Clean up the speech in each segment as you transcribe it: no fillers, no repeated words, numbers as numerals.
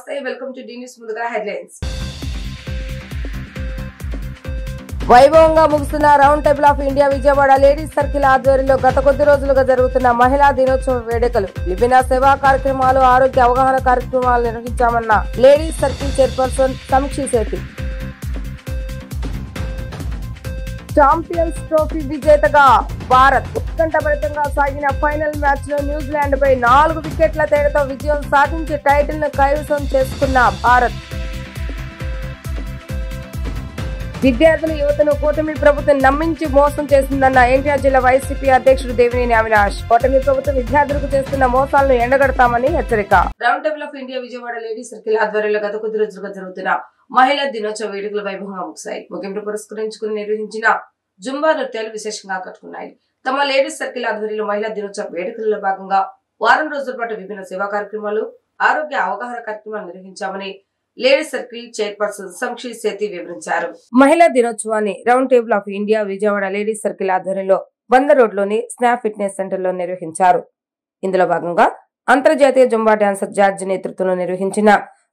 నమస్తే welcome to the news ముందుగా headlines. వైభవంగా ముగుస్తున్న round table of India Vijayawada ladies circle ఆధ్వర్యంలో గత కొద్ది రోజులుగా జరుగుతున్న మహిళా దినోత్సవ వేడుకలు, విభిన్న సేవా కార్యక్రమాలు, ఆరోగ్య అవగాహన కార్యక్రమాలు నిర్వహించామన్న లేడీస్ సర్కిల్ చైర్పర్సన్ సమీక్ష సేతి. ఛాంపియన్స్ ట్రోఫీ విజేతగా భారత్ ఉత్కంఠభరితంగా సాగిన ఫైనల్ మ్యాచ్ లో న్యూజిలాండ్ పై 4 వికెట్ల తేడాతో విజయం సాధించి టైటిల్ ను కైవసం చేసుకున్న భారత్. విద్యార్థుల యువతను కూటమి ప్రభుత్వం నమ్మించి మోసం చేసిందన్న ఎన్టీఆర్ జిల్లా వైసీపీ అధ్యక్షుడు దేవినేని అవినాష్. కూటమి ప్రభుత్వం విద్యార్థులకు చేస్తున్న మోసాలను ఎండగడతామని హెచ్చరిక. Round table of India Vijayawada ladies circle ఆధ్వర్యంలో గత కొద్ది రోజులుగా జరుగుతున్న మహిళా దినోత్సవ వేడుకలు వైభవంగా ముగిశాయి. ముగింపు పురస్కరించుకుని నిర్వహించిన జుంబా నృత్యాలు విశేషంగా ఆకట్టుకున్నాయి. తమ లేడీస్ సర్కిల్ ఆధ్వర్యంలో మహిళా దినోత్సవ వేడుకలలో భాగంగా వారం రోజుల పాటు విభిన్న సేవా కార్యక్రమాలు, ఆరోగ్య అవగాహన కార్యక్రమాలు నిర్వహించామని లేడీస్ సర్కిల్ చైర్పర్సన్ సమీక్ష సేతి వివరించారు. మహిళా దినోత్సవాన్ని round table of India Vijayawada ladies circle ఆధ్వర్యంలో బందర్ రోడ్లోని స్నాప్ ఫిట్నెస్ సెంటర్ లో నిర్వహించారు. ఇందులో భాగంగా అంతర్జాతీయ జుంబా డాన్సర్ జార్జ్ నేతృత్వంలో నిర్వహించిన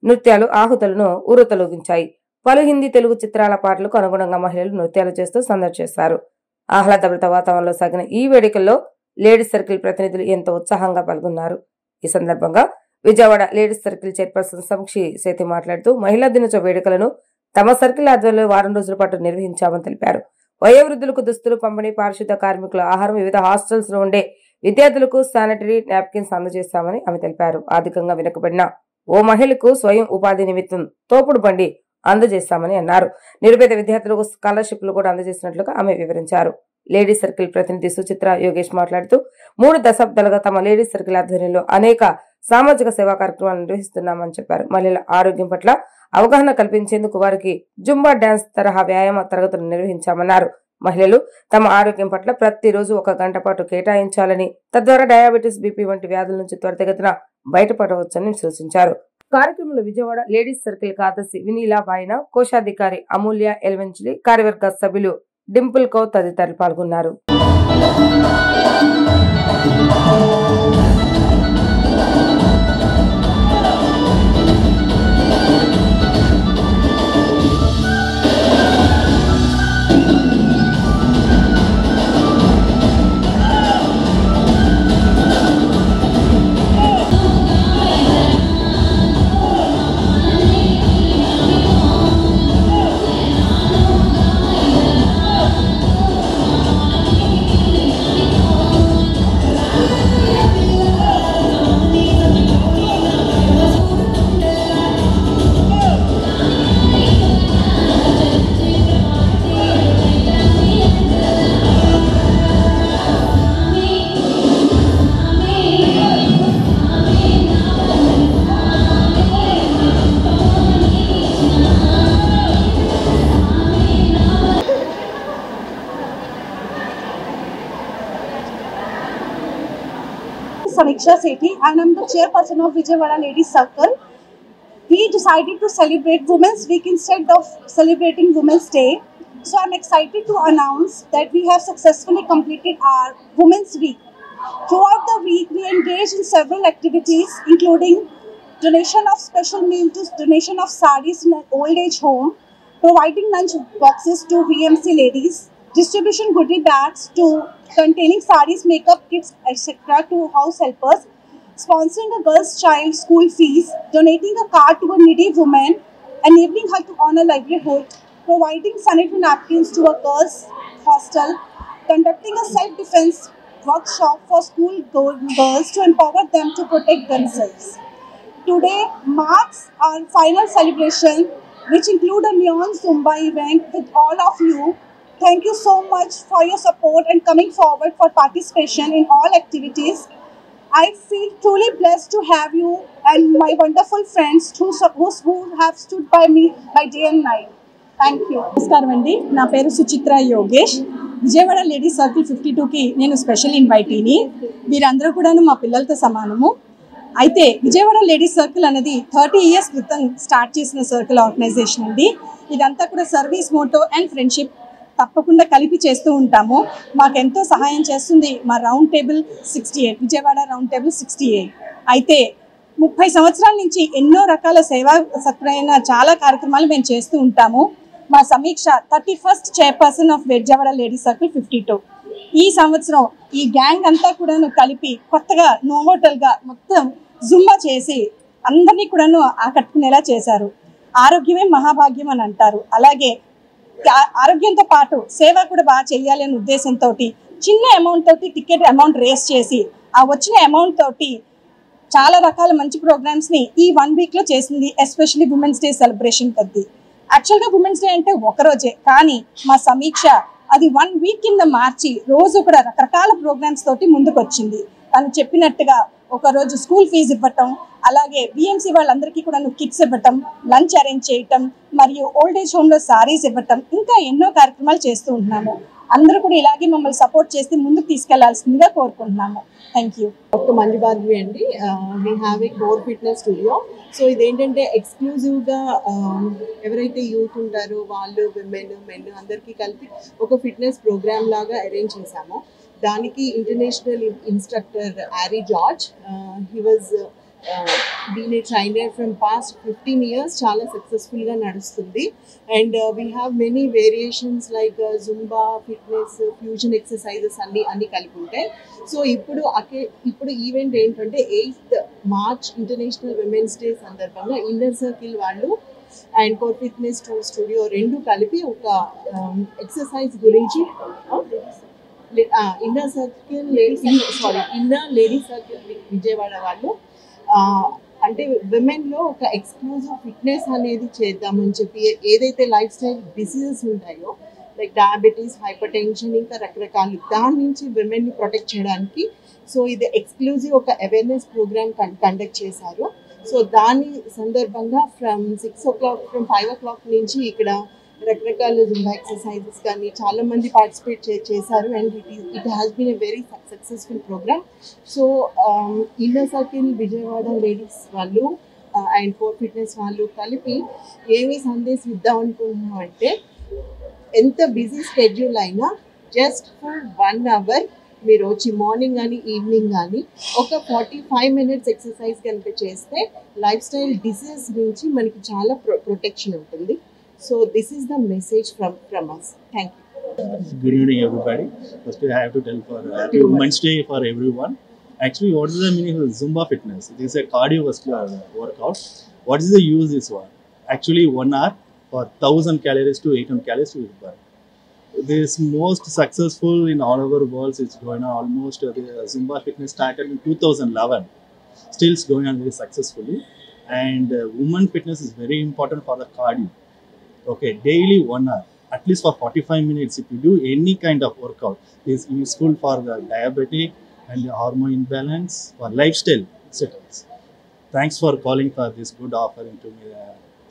నృత్యాలు ఆహుతులను ఊరతలూగించాయి. పలు హిందీ, తెలుగు చిత్రాల పాటలకు అనుగుణంగా మహిళలు నృత్యాలు చేస్తూ సందడి చేశారు. ఆహ్లాదభరిత వాతావరణంలో సాగిన ఈ వేడుకల్లో లేడీస్ సర్కిల్ ప్రతినిధులు ఎంతో ఉత్సాహంగా పాల్గొన్నారు. ఈ సందర్భంగా విజయవాడ లేడీస్ సర్కిల్ చైర్పర్సన్ సమీక్ష సేతి మాట్లాడుతూ మహిళా దినోత్సవ వేడుకలను తమ సర్కిల్ ఆధ్వర్యంలో వారం రోజుల పాటు నిర్వహించామని తెలిపారు. వయోవృద్ధులకు దుస్తులు పంపిణీ, పారిశుద్ధ కార్మికుల ఆహారం, వివిధ హాస్టల్స్ లో ఉండే విద్యార్థులకు శానిటరీ నాప్కిన్స్ అందజేస్తామని ఆమె తెలిపారు. ఆర్థికంగా వెనుకబడిన ఓ మహిళకు స్వయం ఉపాధి నిమిత్తం తోపుడు బండి అందజేస్తామని అన్నారు. నిరుపేద విద్యార్థులకు స్కాలర్షిప్లు కూడా అందజేసినట్లుగా ఆమె వివరించారు. లేడీస్ సర్కిల్ ప్రతినిధి సుచిత్ర యోగేష్ మాట్లాడుతూ 3 దశాబ్దాలుగా తమ లేడీస్ సర్కిల్ ఆధ్వర్యంలో అనేక సామాజిక సేవా కార్యక్రమాలు నిర్వహిస్తున్నామని చెప్పారు. మహిళల ఆరోగ్యం పట్ల అవగాహన కల్పించేందుకు వారికి జుంబా డాన్స్ తరహా వ్యాయామ తరగతులు నిర్వహించామన్నారు. మహిళలు తమ ఆరోగ్యం పట్ల ప్రతిరోజు 1 గంట పాటు కేటాయించాలని, తద్వారా డయాబెటీస్, బీపీ వంటి వ్యాధుల నుంచి త్వరితగతిన బయటపడవచ్చని సూచించారు. కార్యక్రమంలో విజయవాడ లేడీస్ సర్కిల్ కార్యదర్శి వినీలా బాయిన, కోశాధికారి అమూల్య ఎల్వెంచిలి, కార్యవర్గ సభ్యులు డింపుల్ కౌర్ తదితరులు పాల్గొన్నారు. Samiksha Sethi and I'm the chairperson of Vijayawada Ladies Circle. We decided to celebrate Women's Week instead of celebrating Women's Day. So I'm excited to announce that we have successfully completed our Women's Week. Throughout the week, we engaged in several activities including donation of special meal to donation of sarees in an old age home, providing lunch boxes to VMC ladies, distribution goodie bags to containing sarees, makeup kits, etc. to house helpers, sponsoring a girl's child school fees, donating a car to a needy woman, enabling her to earn a livelihood, providing sanitary napkins to a girls' hostel, conducting a self-defense workshop for school girls to empower them to protect themselves. Today marks our final celebration, which include a neon Zumba event with all of you. Thank you so much for your support and coming forward for participation in all activities. I feel truly blessed to have you and my wonderful friends who have stood by me by day and night. Thank you. నమస్కారం అండి, నా పేరు Suchitra Yogesh. Vijayawada ladies circle 52కి నేను special ఇన్వైటీని. వీరందరూ కూడాను మా పిల్లలతో సమానము. అయితే విజయవాడ లేడీస్ సర్కిల్ అనేది 30 years క్రితం స్టార్ట్ చేసిన సర్కిల్ ఆర్గనైజేషన్ అండి. ఇదంతా కూడా సర్వీస్ మోటో అండ్ ఫ్రెండ్షిప్ తప్పకుండా కలిపి చేస్తూ ఉంటాము. మాకెంతో సహాయం చేస్తుంది మా round table 68, Vijayawada round table 68. అయితే 30 సంవత్సరాల నుంచి ఎన్నో రకాల సేవా సత్వరైన చాలా కార్యక్రమాలు మేము చేస్తూ ఉంటాము. మా సమీక్ష 31st chairperson of Vijayawada lady circle 52. ఈ సంవత్సరం ఈ గ్యాంగ్ అంతా కూడాను కలిపి కొత్తగా నోవోటల్గా మొత్తం జుంబా చేసి అందరినీ కూడాను ఆకట్టుకునేలా చేశారు. ఆరోగ్యమే మహాభాగ్యం అని అంటారు. అలాగే ఆరోగ్యంతో పాటు సేవ కూడా బాగా చేయాలి అనే ఉద్దేశంతో చిన్న అమౌంట్ తోటి టికెట్ అమౌంట్ రేస్ చేసి ఆ వచ్చిన అమౌంట్ తోటి చాలా రకాల మంచి ప్రోగ్రామ్స్ని ఈ 1 వీక్లో చేసింది. ఎస్పెషల్లీ ఉమెన్స్ డే సెలబ్రేషన్ కొద్ది. యాక్చువల్గా ఉమెన్స్ డే అంటే ఒకరోజే, కానీ మా సమీక్ష అది 1 వీక్ కింద మార్చి రోజు కూడా రకరకాల ప్రోగ్రామ్స్ తోటి ముందుకు వచ్చింది. తను చెప్పినట్టుగా ఒకరోజు స్కూల్ ఫీజు ఇవ్వటం, అలాగే బిఎంసీ వాళ్ళందరికీ కూడా కిట్స్ ఇవ్వటం, లంచ్ అరేంజ్ చేయటం, మరియు ఓల్డ్ ఏజ్ హోమ్లో సారీస్ ఇవ్వటం, ఇంకా ఎన్నో కార్యక్రమాలు చేస్తూ ఉంటున్నాము. అందరూ కూడా ఇలాగే మమ్మల్ని సపోర్ట్ చేసి ముందుకు తీసుకెళ్లాల్సిందిగా కోరుకుంటున్నాము. Thank you. Doctor Manju Bhargavi అండి. We have a core fitness studio. So ఇదేంటంటే ఎక్స్క్లూజివ్గా ఎవరైతే యూత్ ఉంటారో వాళ్ళు మెన్ అందరికీ కలిపి ఒక ఫిట్నెస్ ప్రోగ్రామ్ లాగా అరేంజ్ చేశాము. దానికి international instructor Ari George, he was been a trainer from past 15 years. చాలా సక్సెస్ఫుల్గా నడుస్తుంది. And we have many variations like zumba, fitness, fusion exercises అన్నీ కలిపి ఉంటాయి. సో ఇప్పుడు ఈవెంట్ ఏంటంటే 8th March international women's day సందర్భంగా ఇన్నర్ సర్కిల్ వాళ్ళు అండ్ కోర్ ఫిట్నెస్ స్టూడియో రెండు కలిపి ఒక ఎక్సర్సైజ్ గురించి ఇన్నర్ లేడీ సర్కిల్ విజయవాడ వాళ్ళు అంటే విమెన్లో ఒక ఎక్స్క్లూజివ్ ఫిట్నెస్ అనేది చేద్దామని చెప్పి ఏదైతే లైఫ్ స్టైల్ డిసీజెస్ ఉంటాయో లైక్ డయాబెటీస్, హైపర్ టెన్షన్, ఇంకా రకరకాలు దాని నుంచి విమెన్ని ప్రొటెక్ట్ చేయడానికి సో ఇది ఎక్స్క్లూజివ్ ఒక అవేర్నెస్ ప్రోగ్రామ్ కండక్ట్ చేశారు. సో దాని సందర్భంగా ఫ్రమ్ 5 o'clock నుంచి ఇక్కడ రకరకాల జుంబా ఎక్సర్సైజెస్ కానీ చాలా మంది పార్టిసిపేట్ చేశారు. And it has been a very successful programme. So inner circle Vijayawada ladies వాళ్ళు అండ్ కోర్ ఫిట్నెస్ వాళ్ళు కలిపి ఏమి సందేశం ఇద్దాం అనుకుంటున్నాం అంటే ఎంత బిజీ స్కెడ్యూల్ అయినా జస్ట్ ఫర్ 1 hour మీరు వచ్చి మార్నింగ్ కానీ ఈవినింగ్ కానీ ఒక 45 minutes ఎక్సర్సైజ్ కనుక చేస్తే లైఫ్ స్టైల్ డిసీజ్ నుంచి మనకి చాలా ప్రొటెక్షన్ ఉంటుంది. So this is the message from us. Thank you. Good evening, everybody. First, I have to tell for Women's Day for everyone. Actually, what is the meaning of Zumba fitness? It is a cardiovascular workout. What is the use this one? Actually, 1 hour for 1000 calories to 800 calories to burn. This is most successful in all over the world. It's going on almost. The Zumba fitness started in 2011. Still it's going on very successfully. And women fitness is very important for the cardio. Okay, daily 1 hour, at least for 45 minutes. If you do any kind of workout, is useful for the diabetic and the hormone imbalance, for lifestyle, etc. Thanks for calling for this good offering to me,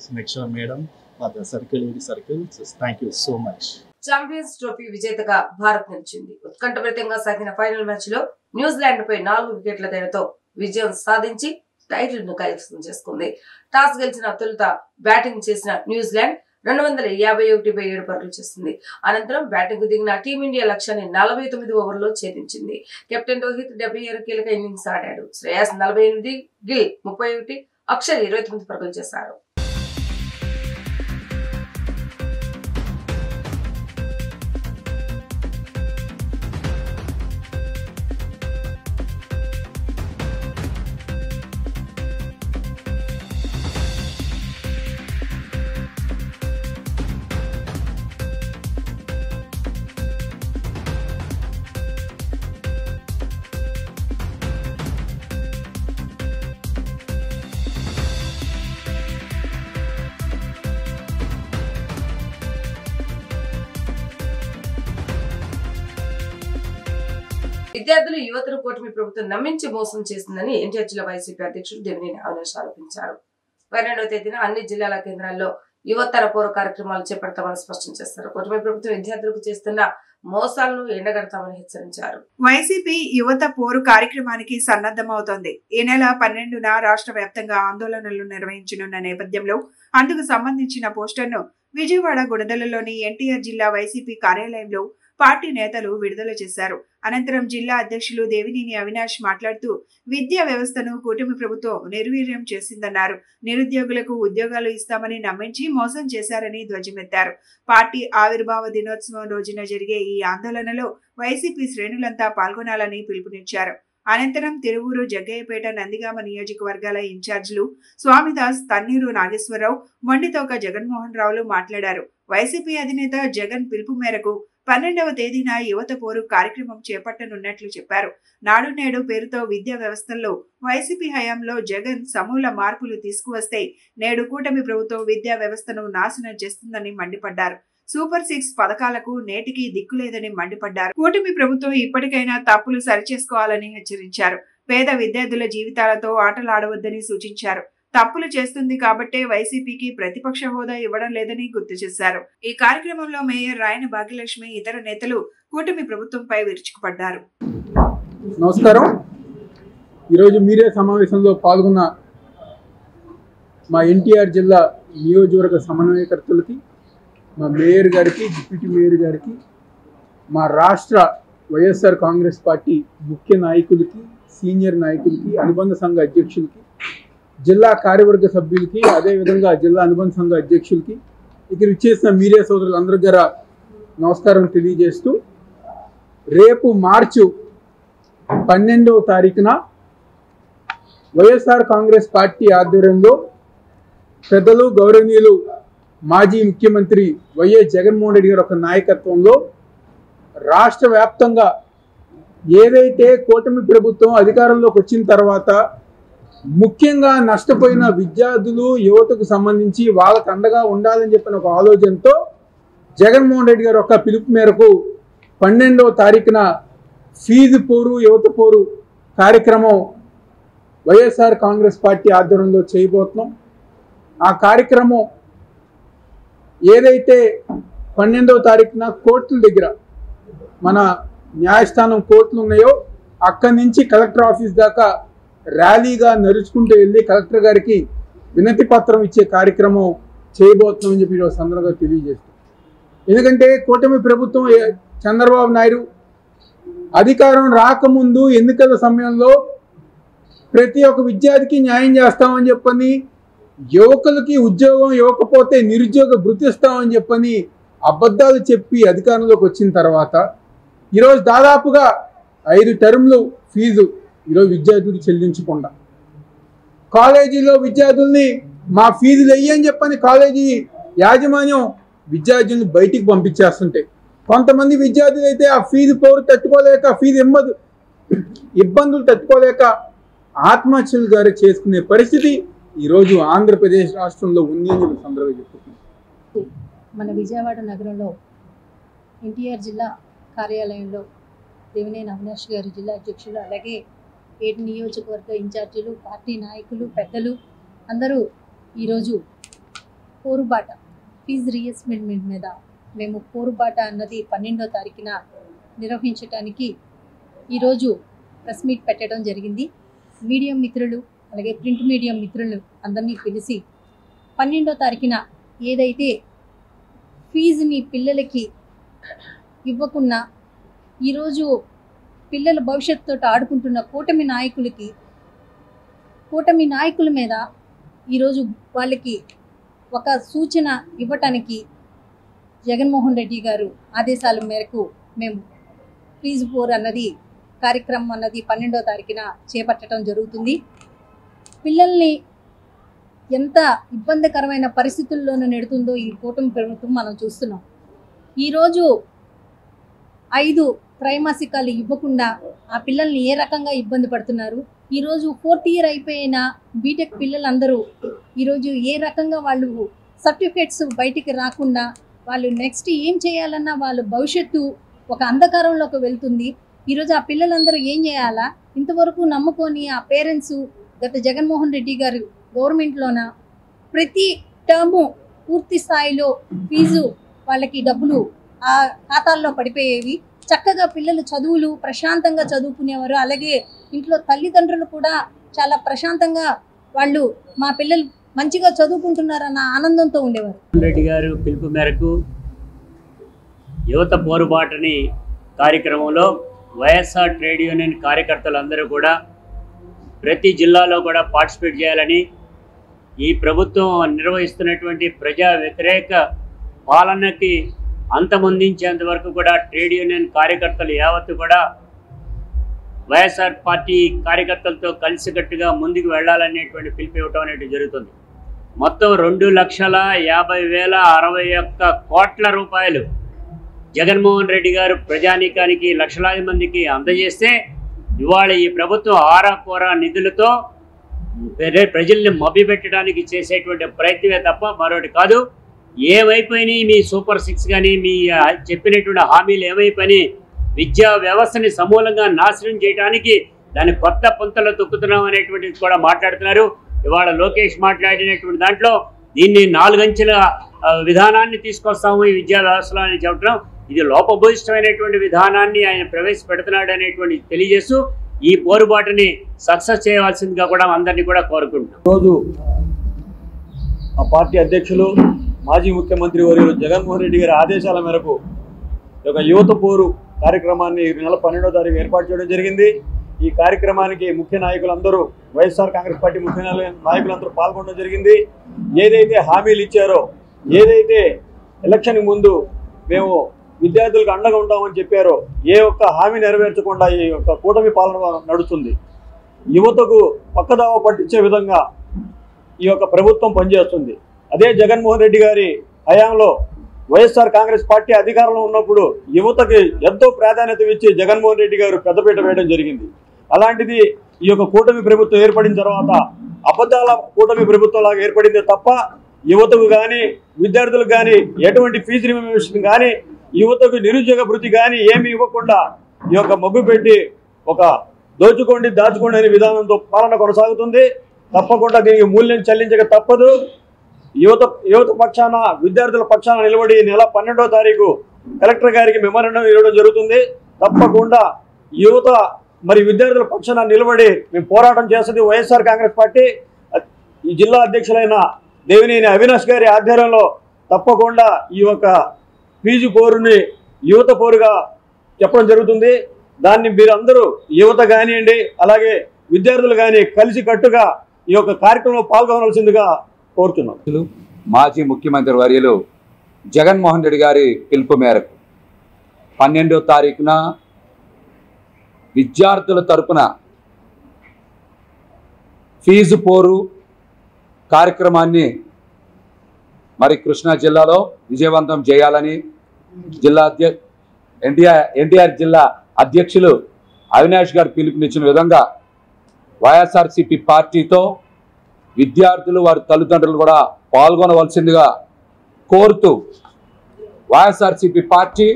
Samiksha Madam, for the Lady Circle. Thank you so much. Champions trophy విజేతగా భారత్ నిలిచింది. ఉత్కంఠభరితంగా సాగిన final match లో New Zealand పై 4 వికెట్ల తేడాతో విజయం సాధించి title ను కైవసం చేసుకుంది. టాస్ గెలిచిన తొలుత బ్యాటింగ్ చేసిన న్యూజిలాండ్ 251/7 పరుగులు చేసింది. అనంతరం బ్యాటింగ్ కు దిగిన టీమిండియా లక్ష్యాన్ని 49 ఓవర్లలో ఛేదించింది. కెప్టెన్ రోహిత్ 76 కీలక ఇన్నింగ్స్ ఆడాడు. శ్రేయాస్ 48, గిల్ 31, అక్షర్ 29 పరుగులు చేశారు. విద్యార్థులు యువతను కూటమి ప్రభుత్వం నమ్మించి మోసం చేసిందని ఎన్టీఆర్ జిల్లా వైసీపీ అధ్యక్షుడు దేవినేని అవినాష్ ఆరోపించారు. 12వ తేదీన అన్ని జిల్లాల కేంద్రాల్లో యువతర పౌర కార్యక్రమాలు చేపడతామని స్పష్టం చేశారు. కూటమి ప్రభుత్వం విద్యార్థులకు చేస్తున్న మోసాలను ఎండగడతామని హెచ్చరించారు. వైసీపీ యువత పోరు కార్యక్రమానికి సన్నద్ధమవుతోంది. ఈ నెల 12న రాష్ట్ర వ్యాప్తంగా ఆందోళనలు నిర్వహించనున్న నేపథ్యంలో అందుకు సంబంధించిన పోస్టర్ను విజయవాడ గుణదలలోని ఎన్టీఆర్ జిల్లా వైసీపీ కార్యాలయంలో పార్టీ నేతలు విడుదల చేశారు. అనంతరం జిల్లా అధ్యక్షులు దేవినేని అవినాష్ మాట్లాడుతూ విద్యా వ్యవస్థను కూటమి ప్రభుత్వం నిర్వీర్యం చేసిందన్నారు. నిరుద్యోగులకు ఉద్యోగాలు ఇస్తామని నమ్మించి మోసం చేశారని ధ్వజమెత్తారు. పార్టీ ఆవిర్భావ దినోత్సవం రోజున జరిగే ఈ ఆందోళనలో వైసీపీ శ్రేణులంతా పాల్గొనాలని పిలుపునిచ్చారు. అనంతరం తిరువూరు, జగ్గయ్యపేట, నందిగామ నియోజకవర్గాల ఇన్ఛార్జీలు స్వామిదాస్, తన్నీరు నాగేశ్వరరావు, మొండితోక జగన్మోహన్ రావులు మాట్లాడారు. వైసీపీ అధినేత జగన్ పిలుపు మేరకు 12వ తేదీన యువత పోరు కార్యక్రమం చేపట్టనున్నట్లు చెప్పారు. నాడు నేడు పేరుతో విద్యా వ్యవస్థల్లో వైసీపీ హయాంలో జగన్ సమూల మార్పులు తీసుకువస్తే నేడు కూటమి ప్రభుత్వం విద్యా వ్యవస్థను నాశనం చేస్తుందని మండిపడ్డారు. సూపర్ 6 పథకాలకు నేటికి దిక్కులేదని మండిపడ్డారు. కూటమి ప్రభుత్వం ఇప్పటికైనా తప్పులు సరిచేసుకోవాలని హెచ్చరించారు. పేద విద్యార్థుల జీవితాలతో ఆటలాడవద్దని సూచించారు. తప్పులు చేస్తుంది కాబట్టే వైసీపీకి ప్రతిపక్ష హోదా ఇవ్వడం లేదని గుర్తు చేశారు. ఈ కార్యక్రమంలో మేయర్ రాయన భాగ్యలక్ష్మి, ఇతర నేతలు కూటమి ప్రభుత్వంపై విరుచుకుపడ్డారు. నమస్కారం. ఈరోజు మీడియా సమావేశంలో పాల్గొన్న మా ఎన్టీఆర్ జిల్లా నియోజకవర్గ సమన్వయకర్తలకి, మా మేయర్ గారికి, డిప్యూటీ మేయర్ గారికి, మా రాష్ట్ర వైఎస్ఆర్ కాంగ్రెస్ పార్టీ ముఖ్య నాయకులకి, సీనియర్ నాయకులకి, అనుబంధ సంఘ అధ్యక్షులకి, జిల్లా కార్యవర్గ సభ్యులకి, అదేవిధంగా జిల్లా అనుబంధ సంఘ అధ్యక్షులకి, ఇక్కడ ఇచ్చేసిన మీడియా సోదరులందరి దగ్గర నమస్కారం తెలియజేస్తూ, రేపు మార్చి 12వ తారీఖున వైఎస్ఆర్ కాంగ్రెస్ పార్టీ ఆధ్వర్యంలో పెద్దలు గౌరవనీయులు మాజీ ముఖ్యమంత్రి వైఎస్ జగన్మోహన్ రెడ్డి గారి యొక్క నాయకత్వంలో రాష్ట్ర వ్యాప్తంగా ఏదైతే కూటమి ప్రభుత్వం అధికారంలోకి వచ్చిన తర్వాత ముఖ్యంగా నష్టపోయిన విద్యార్థులు, యువతకు సంబంధించి వాళ్ళకు అండగా ఉండాలని చెప్పిన ఒక ఆలోచనతో జగన్మోహన్ రెడ్డి గారి యొక్క పిలుపు మేరకు 12వ తారీఖున ఫీజు పోరు, యువత పోరు కార్యక్రమం వైఎస్ఆర్ కాంగ్రెస్ పార్టీ ఆధ్వర్యంలో చేయబోతున్నాం. ఆ కార్యక్రమం ఏదైతే 12వ తారీఖున కోర్టుల దగ్గర మన న్యాయస్థానం కోర్టులు ఉన్నాయో అక్కడి నుంచి కలెక్టర్ ఆఫీస్ దాకా ర్యాలీగా నడుచుకుంటూ వెళ్ళి కలెక్టర్ గారికి వినతి పత్రం ఇచ్చే కార్యక్రమం చేయబోతున్నామని చెప్పి ఈరోజు సందర్భంగా తెలియజేస్తాం. ఎందుకంటే కూటమి ప్రభుత్వం చంద్రబాబు నాయుడు అధికారం రాకముందు ఎన్నికల సమయంలో ప్రతి ఒక్క విద్యార్థికి న్యాయం చేస్తామని చెప్పని, యువకులకి ఉద్యోగం ఇవ్వకపోతే నిరుద్యోగ భృతి ఇస్తామని చెప్పని అబద్ధాలు చెప్పి అధికారంలోకి వచ్చిన తర్వాత ఈరోజు దాదాపుగా 5 టర్ములు ఫీజు ఈరోజు విద్యార్థులు చెల్లించకుండా, కాలేజీలో విద్యార్థుల్ని మా ఫీజులు వెయ్యని చెప్పని కాలేజీ యాజమాన్యం విద్యార్థుల్ని బయటికి పంపించేస్తుంటే, కొంతమంది విద్యార్థులు అయితే ఆ ఫీజు పోరు తట్టుకోలేక, ఫీజు ఇబ్బందులు తట్టుకోలేక ఆత్మహత్యలు గారు చేసుకునే పరిస్థితి ఈరోజు ఆంధ్రప్రదేశ్ రాష్ట్రంలో ఉంది అని చెప్పి సందర్భంగా చెప్పుకుంటున్నాం. మన విజయవాడ నగరంలో ఎన్టీఆర్ జిల్లా కార్యాలయంలో దేవినేని అవినాష్ గారు జిల్లా అధ్యక్షులు, అలాగే 7 నియోజకవర్గ ఇన్ఛార్జీలు, పార్టీ నాయకులు, పెద్దలు అందరూ ఈరోజు పోరుబాట ఫీజు రీఎస్మెంట్ మీద మేము పోరుబాట అన్నది 12వ తారీఖున నిర్వహించడానికి ఈరోజు ప్రెస్ మీట్ పెట్టడం జరిగింది. మీడియా మిత్రులు, అలాగే ప్రింట్ మీడియా మిత్రులు అందరినీ పిలిచి 12వ తారీఖున ఏదైతే ఫీజుని పిల్లలకి ఇవ్వకుండా ఈరోజు పిల్లల భవిష్యత్తుతో ఆడుకుంటున్న కూటమి నాయకుల మీద ఈరోజు వాళ్ళకి ఒక సూచన ఇవ్వటానికి జగన్మోహన్ రెడ్డి గారు ఆదేశాల మేరకు మేము ఫీజు పోర్ అన్నది కార్యక్రమం అన్నది 12వ తారీఖున చేపట్టడం జరుగుతుంది. పిల్లల్ని ఎంత ఇబ్బందికరమైన పరిస్థితుల్లోనూ నెడుతుందో ఈ కూటమి ప్రభుత్వం మనం చూస్తున్నాం. ఈరోజు 5 త్రైమాసికాలు ఇవ్వకుండా ఆ పిల్లల్ని ఏ రకంగా ఇబ్బంది పడుతున్నారు. ఈరోజు 4th ఇయర్ అయిపోయిన బీటెక్ పిల్లలందరూ ఈరోజు ఏ రకంగా వాళ్ళు సర్టిఫికేట్స్ బయటికి రాకుండా వాళ్ళు నెక్స్ట్ ఏం చేయాలన్నా వాళ్ళ భవిష్యత్తు ఒక అంధకారంలోకి వెళ్తుంది. ఈరోజు ఆ పిల్లలందరూ ఏం చేయాలా? ఇంతవరకు నమ్ముకొని ఆ పేరెంట్స్ గత జగన్మోహన్ రెడ్డి గారు గవర్నమెంట్లోన ప్రతి టర్ము పూర్తి స్థాయిలో ఫీజు వాళ్ళకి డబ్బులు ఆ ఖాతాల్లో పడిపోయేవి. చక్కగా పిల్లలు చదువులు ప్రశాంతంగా చదువుకునేవారు. అలాగే ఇంట్లో తల్లిదండ్రులు కూడా చాలా ప్రశాంతంగా వాళ్ళు మా పిల్లలు మంచిగా చదువుకుంటున్నారన్న ఆనందంతో ఉండేవారు. రెడ్డి గారు పిలుపు మేరకు యువత పోరుబాటని కార్యక్రమంలో వైఎస్ఆర్ ట్రేడ్ యూనియన్ కార్యకర్తలందరూ కూడా ప్రతి జిల్లాలో కూడా పార్టిసిపేట్ చేయాలని, ఈ ప్రభుత్వం నిర్వహిస్తున్నటువంటి ప్రజా వ్యతిరేక పాలనకి అంతమొందించేంత వరకు కూడా ట్రేడ్ యూనియన్ కార్యకర్తలు యావత్తు కూడా వైఎస్ఆర్ పార్టీ కార్యకర్తలతో కలిసికట్టుగా ముందుకు వెళ్ళాలనేటువంటి పిలుపు ఇవ్వటం అనేది జరుగుతుంది. మొత్తం 2,50,61 కోట్ల రూపాయలు జగన్మోహన్ రెడ్డి గారు ప్రజానీకానికి లక్షలాది మందికి అందజేస్తే ఇవాళ ఈ ప్రభుత్వం ఆరాకోరా నిధులతో ప్రజల్ని మభ్యపెట్టడానికి చేసేటువంటి ప్రయత్నమే తప్ప మరొకటి కాదు. ఏమైపోయినాయి మీ సూపర్ 6 కానీ మీ చెప్పినటువంటి హామీలు ఏమైపోయినాయి? విద్యా వ్యవస్థని సమూలంగా నాశనం చేయడానికి దాన్ని కొత్త పుంతలు తొక్కుతున్నాం అనేటువంటిది కూడా మాట్లాడుతున్నారు. ఇవాళ లోకేష్ మాట్లాడినటువంటి దాంట్లో దీన్ని 4 అంచెల విధానాన్ని తీసుకొస్తాము ఈ విద్యా వ్యవస్థలో అని చెప్పడం, ఇది లోపభూయిష్టమైనటువంటి విధానాన్ని ఆయన ప్రవేశపెడుతున్నాడు అనేటువంటి తెలియజేస్తూ ఈ పోరుబాటుని సక్సెస్ చేయవలసిందిగా కూడా అందరినీ కూడా కోరుకుంటున్నాం. రోజు ఆ పార్టీ అధ్యక్షులు మాజీ ముఖ్యమంత్రి వర్యులు జగన్మోహన్ రెడ్డి గారి ఆదేశాల మేరకు ఒక యువత పోరు కార్యక్రమాన్ని నెల 12వ తారీఖు ఏర్పాటు చేయడం జరిగింది. ఈ కార్యక్రమానికి ముఖ్య నాయకులందరూ వైఎస్ఆర్ కాంగ్రెస్ పార్టీ ముఖ్య నాయకులందరూ పాల్గొనడం జరిగింది. ఏదైతే హామీలు ఇచ్చారో, ఏదైతే ఎలక్షన్ ముందు మేము విద్యార్థులకు అండగా ఉంటామని చెప్పారో, ఏ ఒక్క హామీ నెరవేర్చకుండా ఈ యొక్క కూటమి పాలన నడుస్తుంది. యువతకు పక్కదావ పట్టించే విధంగా ఈ యొక్క ప్రభుత్వం పనిచేస్తుంది. అదే జగన్మోహన్ రెడ్డి గారి హయాంలో వైఎస్ఆర్ కాంగ్రెస్ పార్టీ అధికారంలో ఉన్నప్పుడు యువతకి ఎంతో ప్రాధాన్యత ఇచ్చి జగన్మోహన్ రెడ్డి గారు పెద్దపీట వేయడం జరిగింది. అలాంటిది ఈ యొక్క కూటమి ప్రభుత్వం ఏర్పడిన తర్వాత అబద్ధాల కూటమి ప్రభుత్వం లాగా ఏర్పడిందే తప్ప యువతకు కానీ విద్యార్థులకు కానీ ఎటువంటి ఫీజు రిమర్వేషన్ కానీ యువతకు నిరుద్యోగ భృతి కానీ ఏమీ ఇవ్వకుండా ఈ యొక్క మగ్గు పెట్టి ఒక దోచుకోండి దాచుకోండి అనే విధానంతో పాలన కొనసాగుతుంది. తప్పకుండా దీనికి మూల్యం చెల్లించక తప్పదు. యువత పక్షాన విద్యార్థుల పక్షాన నిలబడి నెల 12వ తారీఖు కలెక్టర్ గారికి మెమోరాండం ఇవ్వడం జరుగుతుంది. తప్పకుండా యువత మరి విద్యార్థుల పక్షాన నిలబడి మేము పోరాటం చేస్తుంది వైఎస్ఆర్ కాంగ్రెస్ పార్టీ. ఈ జిల్లా అధ్యక్షులైన దేవినేని అవినాష్ గారి ఆధ్వర్యంలో తప్పకుండా ఈ యొక్క ఫీజు పోరుని యువత పోరుగా చెప్పడం జరుగుతుంది. దాన్ని మీరందరూ యువత కానివ్వండి, అలాగే విద్యార్థులు కానీ కలిసి కట్టుగా ఈ యొక్క కార్యక్రమంలో పాల్గొనవలసిందిగా కోరుతున్నాం. మాజీ ముఖ్యమంత్రి వర్యులు జగన్మోహన్ రెడ్డి గారి పిలుపు మేరకు 12వ తారీఖున విద్యార్థుల తరపున ఫీజు పోరు కార్యక్రమాన్ని మరి కృష్ణా జిల్లాలో విజయవంతం చేయాలని జిల్లా ఎన్టీఆర్ జిల్లా అధ్యక్షులు అవినాష్ గారు పిలుపునిచ్చిన విధంగా వైఎస్ఆర్సీపీ పార్టీతో విద్యార్థులు వారి తల్లిదండ్రులు కూడా పాల్గొనవలసిందిగా కోరుతూ వైఎస్ఆర్సీపీ పార్టీ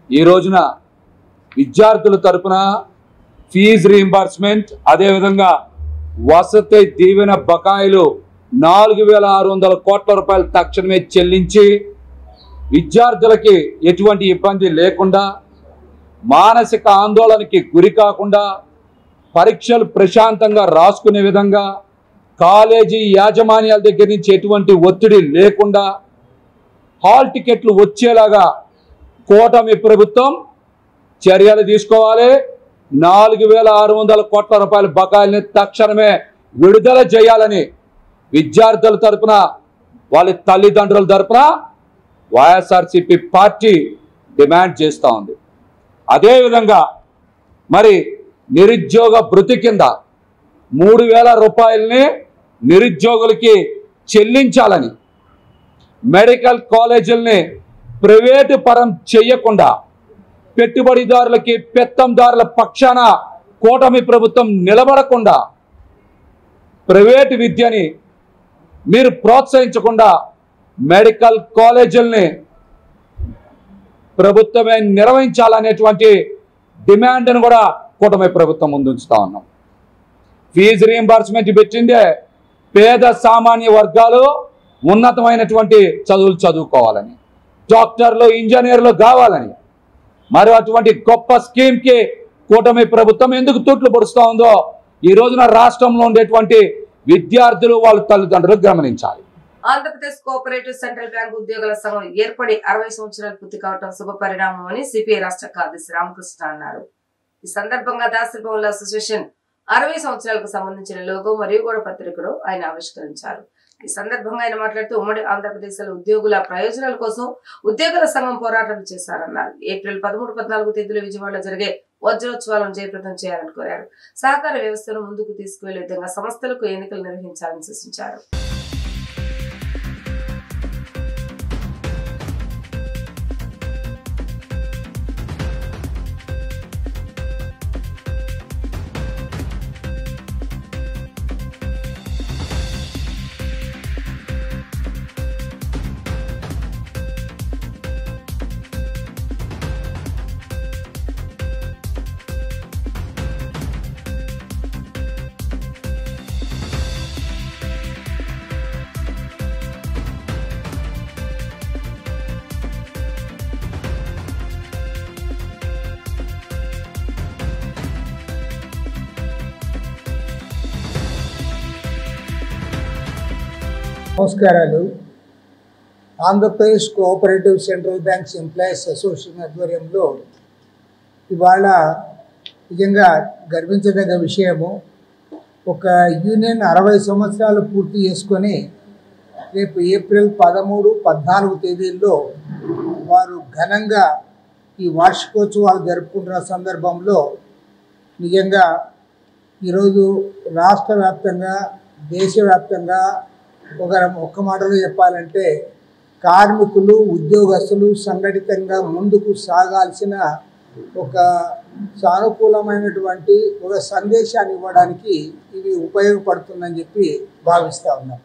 ఈ రోజున విద్యార్థుల తరపున ఫీజు రీయింబర్స్మెంట్, అదేవిధంగా వసతి దీవెన బకాయిలు 4,600 కోట్ల రూపాయలు తక్షణమే చెల్లించి విద్యార్థులకి ఎటువంటి ఇబ్బంది లేకుండా, మానసిక ఆందోళనకి గురి కాకుండా, పరీక్షలు ప్రశాంతంగా రాసుకునే విధంగా, కాలేజీ యాజమాన్యాల దగ్గర నుంచి ఎటువంటి ఒత్తిడి లేకుండా హాల్ టికెట్లు వచ్చేలాగా కూటమి ప్రభుత్వం చర్యలు తీసుకోవాలి. 4,600 కోట్ల రూపాయల బకాయిల్ని తక్షణమే విడుదల చేయాలని విద్యార్థుల తరపున వాళ్ళ తల్లిదండ్రుల తరపున వైఎస్ఆర్సీపీ పార్టీ డిమాండ్ చేస్తూ ఉంది. అదేవిధంగా మరి నిరుద్యోగ భృతి కింద 3,000 రూపాయలని నిరుద్యోగులకి చెల్లించాలని, మెడికల్ కాలేజీలని ప్రైవేటు పరం చేయకుండా పెట్టుబడిదారులకి పెత్తందారుల పక్షాన కూటమి ప్రభుత్వం నిలబడకుండా, ప్రైవేటు విద్యని మీరు ప్రోత్సహించకుండా మెడికల్ కాలేజీలని ప్రభుత్వమే నిర్వహించాలనేటువంటి డిమాండ్ను కూడా కూటమి ప్రభుత్వం ముందుంచుతా ఉన్నాం. ఫీజు రీయింబర్స్మెంట్ పెట్టిందే పేద సామాన్య వర్గాలు ఉన్నతమైనటువంటి చదువులు చదువుకోవాలని, డాక్టర్లు ఇంజనీర్లు కావాలని. మరి అటువంటి గొప్ప స్కీమ్కి కూటమి ప్రభుత్వం ఎందుకు తూట్లు పొడుస్తూ ఉందో ఈ రోజున రాష్ట్రంలో ఉండేటువంటి విద్యార్థులు వాళ్ళ తల్లిదండ్రులు గమనించాలి. ఆంధ్రప్రదేశ్ కోఆపరేటివ్ సెంట్రల్ బ్యాంక్ ఉద్యోగుల సంఘం ఏర్పడి 60 సంవత్సరాలు పూర్తి కావడం శుభ పరిణామం అని సిపిఐ రాష్ట్ర కార్యదర్శి రామకృష్ణ అన్నారు. ఈ సందర్భంగా దాసరిపౌరుల అసోసియేషన్ 60 సంవత్సరాలకు సంబంధించిన లోగో మరియు గోడ పత్రికను ఆయన ఆవిష్కరించారు. ఈ సందర్భంగా ఆయన మాట్లాడుతూ ఉమ్మడి ఆంధ్రప్రదేశ్ లో ఉద్యోగుల ప్రయోజనాల కోసం ఉద్యోగుల సంఘం పోరాటం చేశారన్నారు. ఏప్రిల్ 13-14 తేదీలో విజయవాడలో జరిగే వజ్రోత్సవాలను జయప్రదం చేయాలని కోరారు. సహకార వ్యవస్థను ముందుకు తీసుకువెళ్లే విధంగా సంస్థలకు ఎన్నికలు నిర్వహించాలని సూచించారు. నమస్కారాలు. Andhra Pradesh cooperative central banks employees association ఆధ్వర్యంలో ఇవాళ నిజంగా గర్వించదగ్గ విషయము. ఒక యూనియన్ 60 సంవత్సరాలు పూర్తి చేసుకొని రేపు ఏప్రిల్ 13, 14 తేదీల్లో వారు ఘనంగా ఈ వార్షికోత్సవాలు జరుపుకుంటున్న సందర్భంలో నిజంగా ఈరోజు రాష్ట్ర వ్యాప్తంగా దేశవ్యాప్తంగా ఒక్క మాటలో చెప్పాలంటే కార్మికులు ఉద్యోగస్తులు సంఘటితంగా ముందుకు సాగాల్సిన ఒక సానుకూలమైనటువంటి ఒక సందేశాన్ని ఇవ్వడానికి ఇవి ఉపయోగపడుతుందని చెప్పి భావిస్తూ ఉన్నాం.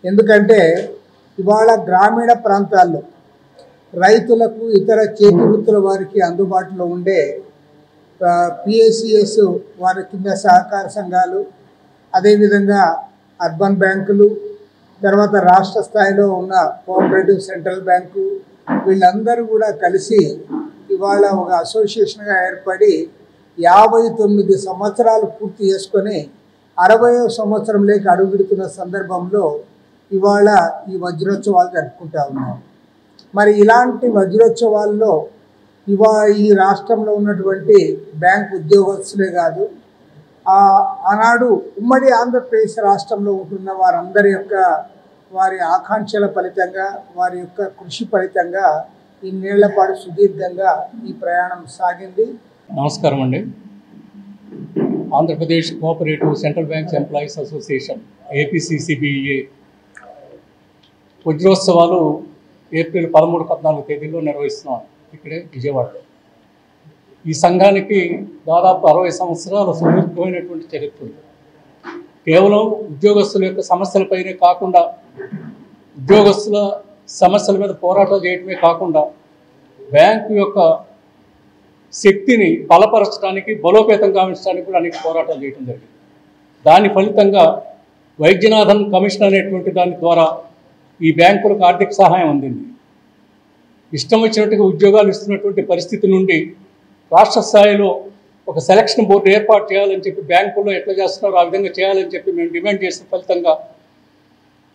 ఎందుకంటే ఇవాళ గ్రామీణ ప్రాంతాల్లో రైతులకు ఇతర చేతి వృత్తుల వారికి అందుబాటులో ఉండే పిఎస్సిఎస్ వారి కింద సహకార సంఘాలు, అదేవిధంగా అర్బన్ బ్యాంకులు, తర్వాత రాష్ట్ర స్థాయిలో ఉన్న కోఆపరేటివ్ సెంట్రల్ బ్యాంకు, వీళ్ళందరూ కూడా కలిసి ఇవాళ ఒక అసోసియేషన్గా ఏర్పడి 59 సంవత్సరాలు పూర్తి చేసుకొని 60వ సంవత్సరంలోకి అడుగుపెడుతున్న సందర్భంలో ఇవాళ ఈ వజ్రోత్సవాలు జరుపుకుంటా ఉన్నాం. మరి ఇలాంటి వజ్రోత్సవాల్లో ఈ రాష్ట్రంలో ఉన్నటువంటి బ్యాంక్ ఉద్యోగస్తులే కాదు, ఆనాడు ఉమ్మడి ఆంధ్రప్రదేశ్ రాష్ట్రంలో ఉంటున్న వారి ఆకాంక్షల ఫలితంగా, వారి యొక్క కృషి ఫలితంగా ఇన్నేళ్ల పాటు సుదీర్ఘంగా ఈ ప్రయాణం సాగింది. నమస్కారం అండి. Andhra Pradesh cooperative central banks employees association APCCBA వజ్రోత్సవాలు ఏప్రిల్ 13, 14 తేదీల్లో నిర్వహిస్తున్నాం ఇక్కడే విజయవాడలో. ఈ సంఘానికి దాదాపు 60 సంవత్సరాల సుదీర్ఘమైనటువంటి చరిత్ర ఉంది. కేవలం ఉద్యోగస్తుల యొక్క సమస్యలపైనే కాకుండా, ఉద్యోగస్తుల సమస్యల మీద పోరాటాలు చేయడమే కాకుండా బ్యాంకు యొక్క శక్తిని బలపరచడానికి, బలోపేతం గావించడానికి కూడా అనేక పోరాటాలు చేయడం జరిగింది. దాని ఫలితంగా వైద్యనాథన్ కమిషన్ అనేటువంటి దాని ద్వారా ఈ బ్యాంకులకు ఆర్థిక సహాయం అందింది. ఇష్టం వచ్చినట్టుగా ఉద్యోగాలు ఇస్తున్నటువంటి పరిస్థితి నుండి రాష్ట్ర స్థాయిలో ఒక సెలక్షన్ బోర్డు ఏర్పాటు చేయాలని చెప్పి, బ్యాంకుల్లో ఎట్లా చేస్తున్నారో ఆ విధంగా చేయాలని చెప్పి మేము డిమాండ్ చేసిన ఫలితంగా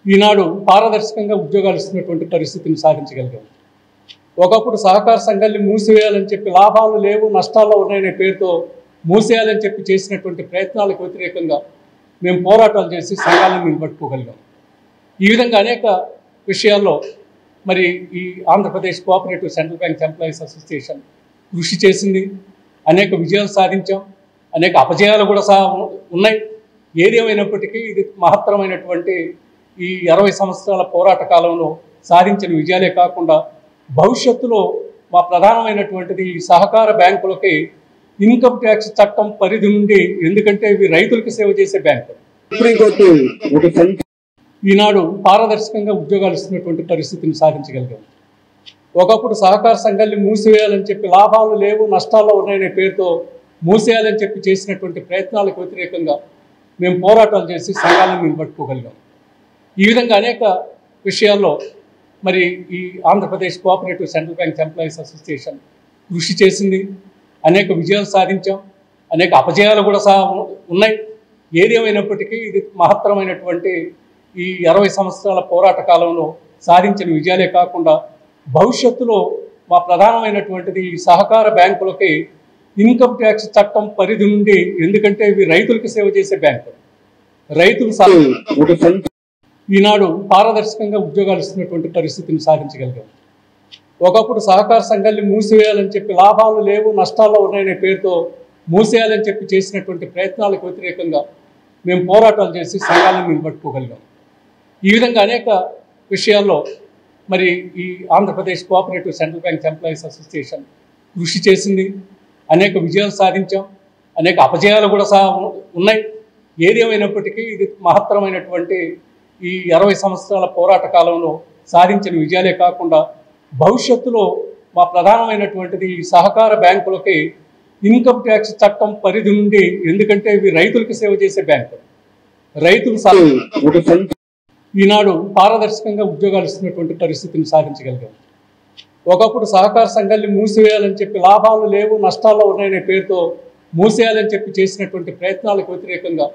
ఈనాడు పారదర్శకంగా ఉద్యోగాలు ఇస్తున్నటువంటి పరిస్థితిని సాధించగలిగాము. ఒకప్పుడు సహకార సంఘాన్ని మూసివేయాలని చెప్పి, లాభాలు లేవు నష్టాల్లో ఉన్నాయనే పేరుతో మూసేయాలని చెప్పి చేసినటువంటి ప్రయత్నాలకు వ్యతిరేకంగా మేము పోరాటాలు చేసి సంఘాలను నిలబెట్టుకోగలిగాం. ఈ విధంగా అనేక విషయాల్లో మరి ఈ Andhra Pradesh cooperative central bank employees association కృషి చేసింది. అనేక విజయాలు సాధించాం, అనేక అపజయాలు కూడా ఉన్నాయి. ఏదేమైనప్పటికీ ఇది మహత్తరమైనటువంటి ఈ 60 సంవత్సరాల పోరాట కాలంలో సాధించిన విజయాలే కాకుండా భవిష్యత్తులో మా ప్రధానమైనటువంటిది ఈ సహకార బ్యాంకులకి ఇన్కమ్ ట్యాక్స్ చట్టం పరిధి నుండి, ఎందుకంటే ఇవి రైతులకు సేవ చేసే బ్యాంకులు, ఈనాడు పారదర్శకంగా ఉద్యోగాలు ఇస్తున్నటువంటి పరిస్థితిని సాధించగలిగాము. ఒకప్పుడు సహకార సంఘాన్ని మూసివేయాలని చెప్పి, లాభాలు లేవు నష్టాల్లో ఉన్నాయనే పేరుతో మూసేయాలని చెప్పి చేసినటువంటి ప్రయత్నాలకు వ్యతిరేకంగా మేము పోరాటాలు చేసి సంఘాలను నిలబెట్టుకోగలిగాం. ఈ విధంగా అనేక విషయాల్లో మరి ఈ Andhra Pradesh cooperative central bank employees association కృషి చేసింది. అనేక విజయాలు సాధించాం, అనేక అపజయాలు కూడా ఉన్నాయి. ఏదేమైనప్పటికీ ఇది మహత్తరమైనటువంటి ఈ 60 సంవత్సరాల పోరాట కాలంలో సాధించిన విజయాలే కాకుండా భవిష్యత్తులో మా ప్రధానమైనటువంటిది ఈ సహకార బ్యాంకులకి ఇన్కమ్ ట్యాక్స్ చట్టం పరిధి నుండి, ఎందుకంటే ఇవి రైతులకు సేవ చేసే బ్యాంకులు, రైతులు ఈనాడు పారదర్శకంగా ఉద్యోగాలు ఇస్తున్నటువంటి పరిస్థితిని సాధించగలిగాం. ఒకప్పుడు సహకార సంఘాన్ని మూసివేయాలని చెప్పి లాభాలు లేవు నష్టాల్లో ఉన్నాయనే పేరుతో మూసేయాలని చెప్పి చేసినటువంటి ప్రయత్నాలకు వ్యతిరేకంగా మేము పోరాటాలు చేసి సంఘాలను నిలబెట్టుకోగలిగాం. ఈ విధంగా అనేక విషయాల్లో మరి ఈ Andhra Pradesh cooperative central bank employees association కృషి చేసింది. అనేక విజయాలు సాధించాం, అనేక అపజయాలు కూడా ఉన్నాయి. ఏది ఏమైనప్పటికీ ఇది మహత్తరమైనటువంటి ఈ 60 సంవత్సరాల పోరాట కాలంలో సాధించిన విజయాలే కాకుండా భవిష్యత్తులో మా ప్రధానమైనటువంటిది ఈ సహకార బ్యాంకులకి ఇన్కమ్ ట్యాక్స్ చట్టం పరిధి నుండి, ఎందుకంటే ఇవి రైతులకు సేవ చేసే బ్యాంకులు, రైతులు ఈనాడు పారదర్శకంగా ఉద్యోగాలు ఇస్తున్నటువంటి పరిస్థితిని సాధించగలిగాం. ఒకప్పుడు సహకార సంఘాన్ని మూసివేయాలని చెప్పి లాభాలు లేవు నష్టాల్లో ఉన్నాయనే పేరుతో మూసేయాలని చెప్పి చేసినటువంటి ప్రయత్నాలకు వ్యతిరేకంగా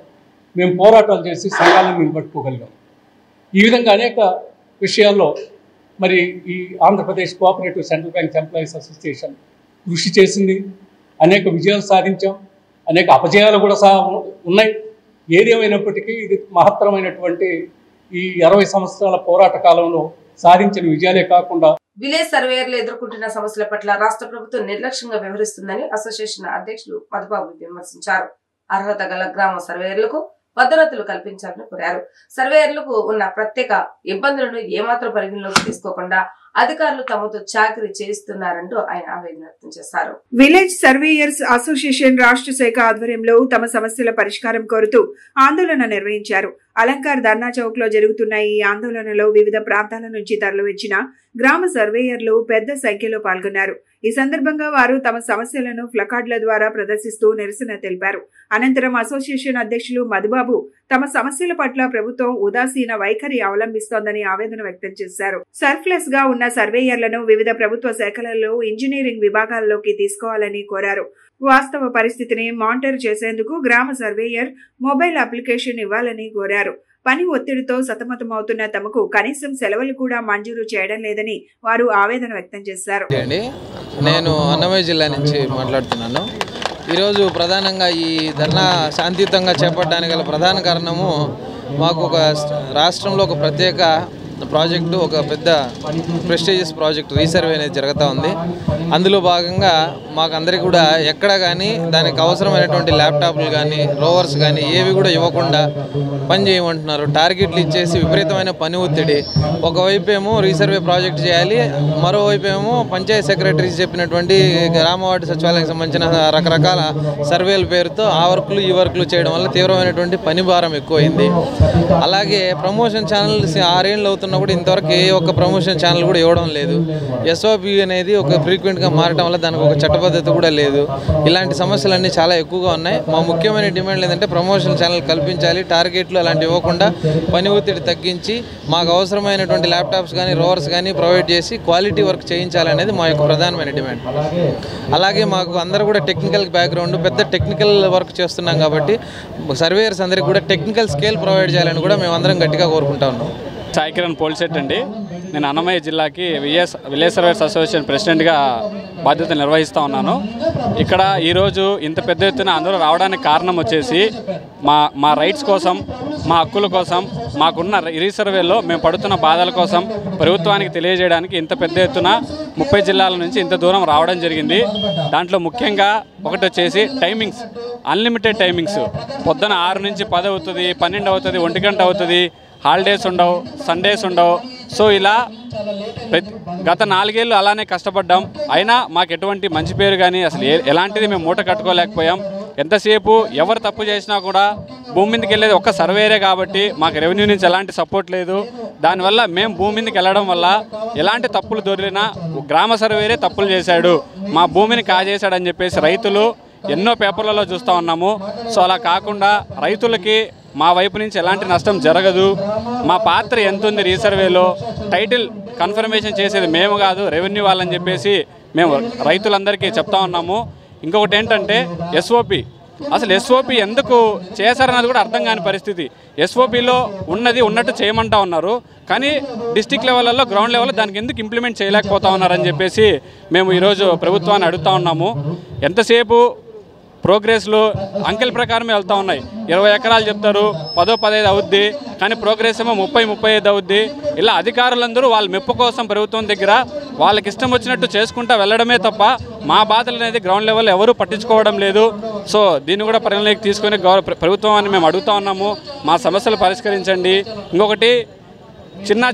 మేము పోరాటాలు చేసి సంఘాలను నిలబెట్టుకోగలిగాం. ఈ విధంగా అనేక విషయాల్లో మరి ఈ Andhra Pradesh cooperative central bank employees association కృషి చేసింది. అనేక విజయాలు సాధించాం, అనేక అపజయాలు కూడా ఉన్నాయి. ఏది ఏమైనప్పటికీ ఇది మహత్తరమైనటువంటి ఈ 60 సంవత్సరాల పోరాట కాలంలో సాధించిన విజయాలే కాకుండా విలేజ్ సర్వేయర్లు ఎదుర్కొంటున్న సమస్యల పట్ల రాష్ట్ర ప్రభుత్వం నిర్లక్ష్యంగా వ్యవహరిస్తుందని అసోసియేషన్ అధ్యక్షులు మధుబాబు విమర్శించారు. అర్హత గల గ్రామ సర్వేయర్లకు భద్రతలు కల్పించాలని కోరారు. సర్వేయర్లకు ఉన్న ప్రత్యేక ఇబ్బందులను ఏమాత్రం పరిగణలోకి తీసుకోకుండా అధికారులు తమతో చాకరీ చేయిస్తున్నారంటూ ఆయన ఆవేదన వ్యక్తం చేశారు. విలేజ్ సర్వేయర్స్ అసోసియేషన్ రాష్ట్ర శాఖ ఆధ్వర్యంలో తమ సమస్యల పరిష్కారం కోరుతూ ఆందోళన నిర్వహించారు. అలంకార్ ధర్నా చౌక్ లో జరుగుతున్న ఈ ఆందోళనలో వివిధ ప్రాంతాల నుంచి తరలివచ్చిన గ్రామ సర్వేయర్లు పెద్ద సంఖ్యలో పాల్గొన్నారు. ఈ సందర్భంగా వారు తమ సమస్యలను ప్లకార్డుల ద్వారా ప్రదర్శిస్తూ నిరసన తెలిపారు. అనంతరం అసోసియేషన్ అధ్యక్షులు మధుబాబు తమ సమస్యల పట్ల ప్రభుత్వం ఉదాసీన వైఖరి అవలంబిస్తోందని ఆవేదన వ్యక్తం చేశారు. సర్ప్లస్ గా ఉన్న సర్వేయర్లను వివిధ ప్రభుత్వ శాఖలలో ఇంజనీరింగ్ విభాగాల్లోకి తీసుకోవాలని కోరారు. వాస్తవ పరిస్థితిని మానిటర్ చేసేందుకు గ్రామ సర్వేయర్ మొబైల్ అప్లికేషన్ ఇవ్వాలని కోరారు. పని ఒత్తిడితో సతమతమవుతున్న తమకు కనీసం సెలవులు కూడా మంజూరు చేయడం లేదని వారు ఆవేదన వ్యక్తం చేశారు. నేను అన్నమయ్య జిల్లా నుంచి మాట్లాడుతున్నాను. ఈరోజు ప్రధానంగా ఈ ధర్నా శాంతియుతంగా చేపట్టడానికి గల ప్రధాన కారణము మాకు ఒక రాష్ట్రంలో ఒక ప్రత్యేక ప్రాజెక్టు, ఒక పెద్ద ప్రెస్టీజియస్ ప్రాజెక్ట్ రీసర్వే అనేది జరుగుతూ ఉంది. అందులో భాగంగా మాకు అందరికీ కూడా ఎక్కడ కానీ దానికి అవసరమైనటువంటి ల్యాప్టాప్లు కానీ రోవర్స్ కానీ ఏవి కూడా ఇవ్వకుండా పని చేయమంటున్నారు. టార్గెట్లు ఇచ్చేసి విపరీతమైన పని ఒత్తిడి. ఒకవైపు ఏమో రీసర్వే ప్రాజెక్ట్ చేయాలి, మరోవైపు ఏమో పంచాయత్ సెక్రటరీస్ చెప్పినటువంటి గ్రామ వార్డు సచివాలయానికి సంబంధించిన రకరకాల సర్వేల పేరుతో ఆ వర్కులు ఈ వర్కులు చేయడం వల్ల తీవ్రమైనటువంటి పని భారం ఎక్కువైంది. అలాగే ప్రమోషన్ ఛానల్స్ 6 ఏళ్ళు అవుతున్నా కూడా ఇంతవరకు ఏ ఒక్క ప్రమోషన్ ఛానల్ కూడా ఇవ్వడం లేదు. ఎస్ఓపి అనేది ఒక ఫ్రీక్వెంట్గా మారడం వల్ల దానికి ఒక చట్టబద్ధత కూడా లేదు. ఇలాంటి సమస్యలన్నీ చాలా ఎక్కువగా ఉన్నాయి. మా ముఖ్యమైన డిమాండ్ ఏంటంటే ప్రమోషన్ ఛానల్ కల్పించాలి, టార్గెట్లు అలాంటివి ఇవ్వకుండా పని ఒత్తిడి తగ్గించి మాకు అవసరమైనటువంటి ల్యాప్టాప్స్ కానీ రోవర్స్ కానీ ప్రొవైడ్ చేసి క్వాలిటీ వర్క్ చేయించాలనేది మా యొక్క ప్రధానమైన డిమాండ్. అలాగే మాకు అందరూ కూడా టెక్నికల్ బ్యాక్గ్రౌండ్, పెద్ద టెక్నికల్ వర్క్ చేస్తున్నాం కాబట్టి సర్వేయర్స్ అందరికీ కూడా టెక్నికల్ స్కేల్ ప్రొవైడ్ చేయాలని కూడా మేము అందరం గట్టిగా కోరుకుంటా ఉన్నాం. సాయికిరణ్ పోల్సెట్ అండి. నేను అన్నమయ్య జిల్లాకి విలేజ్ సర్వేయర్స్ అసోసియేషన్ ప్రెసిడెంట్గా బాధ్యత నిర్వహిస్తూ ఉన్నాను. ఇక్కడ ఈరోజు ఇంత పెద్ద ఎత్తున అందరూ రావడానికి కారణం వచ్చేసి మా రైట్స్ కోసం, మా హక్కుల కోసం, మాకున్న రీసర్వేలో మేము పడుతున్న బాధల కోసం ప్రభుత్వానికి తెలియజేయడానికి ఇంత పెద్ద ఎత్తున 30 జిల్లాల నుంచి ఇంత దూరం రావడం జరిగింది. దాంట్లో ముఖ్యంగా ఒకటి వచ్చేసి టైమింగ్స్, అన్లిమిటెడ్ టైమింగ్స్. పొద్దున 6 నుంచి 10 అవుతుంది, 12 అవుతుంది, 1 గంట అవుతుంది. హాలిడేస్ ఉండవు, సండేస్ ఉండవు. సో ఇలా గత 4 ఏళ్ళు అలానే కష్టపడ్డాం. అయినా మాకు ఎటువంటి మంచి పేరు కానీ అసలు ఎలాంటిది మేము మూట కట్టుకోలేకపోయాం. ఎంతసేపు ఎవరు తప్పు చేసినా కూడా భూమి మీదకి వెళ్ళేది ఒక్క సర్వేరే కాబట్టి మాకు రెవెన్యూ నుంచి ఎలాంటి సపోర్ట్ లేదు. దానివల్ల మేము భూమి మీదకి వెళ్ళడం వల్ల ఎలాంటి తప్పులు దొరికినా గ్రామ సర్వేరే తప్పులు చేశాడు, మా భూమిని కాజేశాడని చెప్పేసి రైతులు ఎన్నో పేపర్లలో చూస్తూ ఉన్నాము. సో అలా కాకుండా రైతులకి మా వైపు నుంచి ఎలాంటి నష్టం జరగదు. మా పాత్ర ఎంత ఉంది రీసర్వేలో, టైటిల్ కన్ఫర్మేషన్ చేసేది మేము కాదు రెవెన్యూ వాళ్ళని చెప్పేసి మేము రైతులందరికీ చెప్తా ఉన్నాము. ఇంకొకటి ఏంటంటే అసలు ఎస్ఓపి ఎందుకు చేశారన్నది కూడా అర్థం కాని పరిస్థితి. ఎస్ఓపిలో ఉన్నది ఉన్నట్టు చేయమంటా ఉన్నారు, కానీ డిస్టిక్ లెవెల్లో గ్రౌండ్ లెవెల్లో దానికి ఎందుకు ఇంప్లిమెంట్ చేయలేకపోతా ఉన్నారని చెప్పేసి మేము ఈరోజు ప్రభుత్వాన్ని అడుగుతా ఉన్నాము. ఎంతసేపు ప్రోగ్రెస్లు అంకెల ప్రకారమే వెళ్తూ ఉన్నాయి. 20 ఎకరాలు చెప్తారు, 10-15 అవుద్ది, కానీ ప్రోగ్రెస్ ఏమో 30-35 అవుద్ది. ఇలా అధికారులందరూ వాళ్ళ మెప్పు కోసం ప్రభుత్వం దగ్గర వాళ్ళకి ఇష్టం వచ్చినట్టు చేసుకుంటూ వెళ్ళడమే తప్ప మా బాధలు అనేది గ్రౌండ్ లెవెల్ ఎవరూ పట్టించుకోవడం లేదు. సో దీన్ని కూడా పరిగణలోకి తీసుకొని ప్రభుత్వాన్ని మేము అడుగుతా ఉన్నాము, మా సమస్యలు పరిష్కరించండి. ఇంకొకటి చిన్న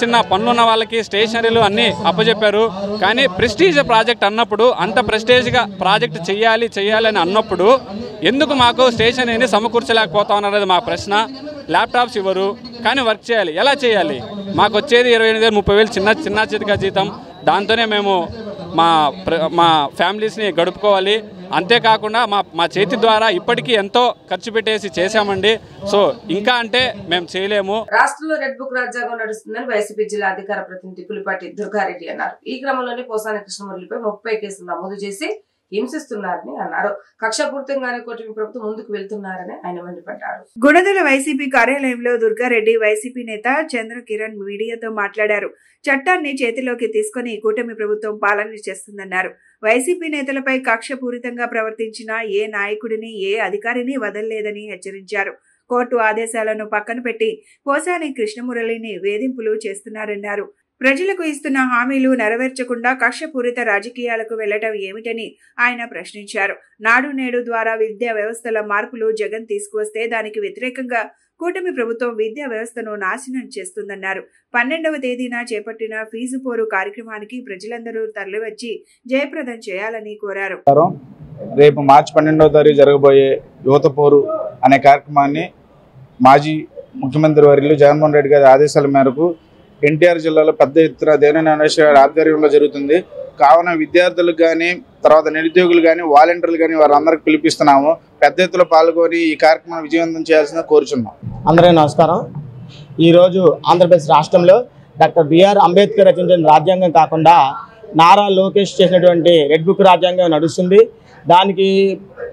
చిన్న పనులున్న వాళ్ళకి స్టేషనరీలు అన్నీ అప్పచెప్పారు, కానీ ప్రెస్టీజ్ ప్రాజెక్ట్ అన్నప్పుడు అంత ప్రెస్టీజ్గా ప్రాజెక్ట్ చేయాలి అని అన్నప్పుడు ఎందుకు మాకు స్టేషనరీని సమకూర్చలేకపోతా ఉన్నది మా ప్రశ్న. ల్యాప్టాప్స్ ఇవ్వరు, కానీ వర్క్ చేయాలి. ఎలా చేయాలి? మాకు వచ్చేది 28,000-30,000 చిన్న చితక జీతం, దాంతోనే మేము మా ఫ్యామిలీస్ని గడుపుకోవాలి. అంతేకాకుండా మా చేతి ద్వారా ఇప్పటికీ ఎంతో ఖర్చు పెట్టేసి చేశామండి. సో ఇంకా అంటే మేము చేయలేము. రాష్ట్రంలో రెడ్ బుక్ రాజ్యాంగం నడుస్తుందని వైసీపీ జిల్లా అధికార ప్రతినిధి పులిపాటి దుర్గారెడ్డి అన్నారు. ఈ క్రమంలోనే పోసాని కృష్ణమురళిపై 30 కేసులు నమోదు చేసి హింసిస్తున్నారని అన్నారు. కక్షపూర్తంగానే కూటమి ప్రభుత్వం ముందుకు వెళ్తున్నారని ఆయన మండిపడ్డారు. గుణదల వైసీపీ కార్యాలయంలో దుర్గారెడ్డి వైసీపీ నేత చంద్రకిరణ్ మీడియాతో మాట్లాడారు. చట్టాన్ని చేతిలోకి తీసుకుని కూటమి ప్రభుత్వం పాలన చేస్తుందన్నారు. వైసీపీ నేతలపై కక్షపూరితంగా ప్రవర్తించిన ఏ నాయకుడిని ఏ అధికారిని వదలలేదని హెచ్చరించారు. కోర్టు ఆదేశాలను పక్కన పెట్టి పోసాని కృష్ణమురళిని వేధింపులు చేస్తున్నారన్నారు. ప్రజలకు ఇస్తున్న హామీలు నెరవేర్చకుండా కక్షపూరిత రాజకీయాలకు వెళ్లటం ఏమిటని ఆయన ప్రశ్నించారు. నాడు నేడు ద్వారా విద్యా వ్యవస్థల మార్పులు జగన్ తీసుకువస్తే దానికి వ్యతిరేకంగా కూటమి ప్రభుత్వం విద్యా వ్యవస్థను నాశనం చేస్తుందన్నారు. 12వ తేదీన చేపట్టిన ఫీజు పోరు కార్యక్రమానికి ప్రజలందరూ తరలివచ్చి జయప్రదం చేయాలని కోరారు. రేపు మార్చి 12వ తారీఖు జరగబోయే యువత పోరు అనే కార్యక్రమాన్ని మాజీ ముఖ్యమంత్రి వర్యులు జగన్మోహన్ రెడ్డి గారి ఆదేశాల మేరకు ఎన్టీఆర్ జిల్లాలో పెద్ద ఎత్తున దేవినేని అవినాష్ గారి ఆధ్వర్యంలో జరుగుతుంది. కావున విద్యార్థులకు కానీ, తర్వాత నిరుద్యోగులు కానీ, వాలంటీర్లు కానీ వారందరికి పిలిపిస్తున్నాము. పెద్ద ఎత్తులో పాల్గొని ఈ కార్యక్రమం విజయవంతం చేయాల్సిందిగా కోరుచున్నాం. అందరికీ నమస్కారం. ఈరోజు ఆంధ్రప్రదేశ్ రాష్ట్రంలో డాక్టర్ బిఆర్ అంబేద్కర్ రచించిన రాజ్యాంగం కాకుండా నారా లోకేష్ చేసినటువంటి రెడ్ బుక్ రాజ్యాంగం నడుస్తుంది. దానికి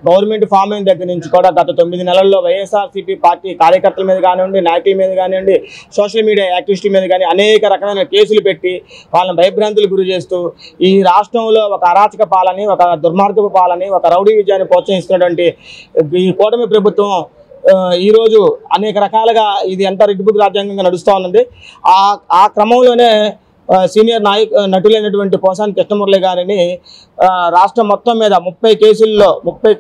గవర్నమెంట్ ఫామ్ అయిన దగ్గర నుంచి కూడా గత 9 నెలల్లో వైఎస్ఆర్సీపీ పార్టీ కార్యకర్తల మీద కానివ్వండి, నాయకుల మీద కానివ్వండి, సోషల్ మీడియా యాక్టివిస్టుల మీద కానీ అనేక రకమైన కేసులు పెట్టి వాళ్ళని భయభ్రాంతులు గురి చేస్తూ ఈ రాష్ట్రంలో ఒక అరాచక పాలని, ఒక దుర్మార్గపు పాలని, ఒక రౌడీ విజయాన్ని ప్రోత్సహిస్తున్నటువంటి ఈ కూటమి ప్రభుత్వం ఈరోజు అనేక రకాలుగా ఇది ఎంత రెడ్ బుక్ రాజ్యాంగంగా నడుస్తూ ఉన్నది. ఆ క్రమంలోనే సీనియర్ నటులైనటువంటి పోసాని కృష్ణమురళి గారిని రాష్ట్రం మొత్తం మీద 30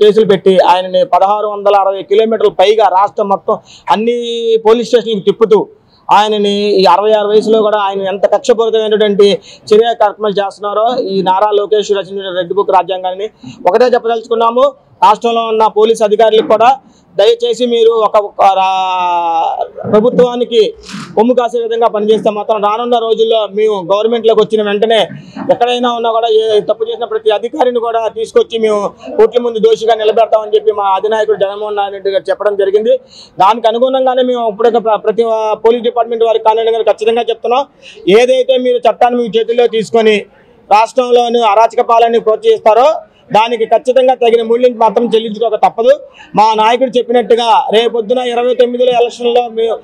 కేసులు పెట్టి ఆయనని 1660 కిలోమీటర్ల పైగా రాష్ట్రం మొత్తం అన్ని పోలీస్ స్టేషన్లకు తిప్పుతూ ఆయనని ఈ 66 వయసులో కూడా ఆయన ఎంత కక్షపూరితమైనటువంటి చర్య కార్యక్రమాలు చేస్తున్నారో ఈ నారా లోకేష్ రచించిన రెడ్ బుక్ రాజ్యాంగాన్ని ఒకటే చెప్పదలుచుకున్నాము. రాష్ట్రంలో ఉన్న పోలీస్ అధికారులకు కూడా దయచేసి మీరు ఒక ప్రభుత్వానికి కొమ్ము కాసే విధంగా పనిచేస్తే మాత్రం రానున్న రోజుల్లో మేము గవర్నమెంట్లోకి వచ్చిన వెంటనే ఎక్కడైనా ఉన్నా కూడా తప్పు చేసిన ప్రతి అధికారిని కూడా తీసుకొచ్చి మేము కోర్టుల ముందు దోషిగా నిలబెడతామని చెప్పి మా అధినాయకుడు జగన్మోహన్ రెడ్డి గారు చెప్పడం జరిగింది. దానికి అనుగుణంగానే మేము ఇప్పుడు ప్రతి పోలీస్ డిపార్ట్మెంట్ వారికి కానివ్వండి ఖచ్చితంగా చెప్తున్నాం. ఏదైతే మీరు చట్టాన్ని మీ చేతుల్లో తీసుకొని రాష్ట్రంలోని అరాచక పాలనని ప్రోత్సహిస్తారో దానికి ఖచ్చితంగా తగిన మూల్యం మాత్రం చెల్లించుకోక తప్పదు. మా నాయకుడు చెప్పినట్టుగా రేపొద్దున 29లో ఎలక్షన్లో మేము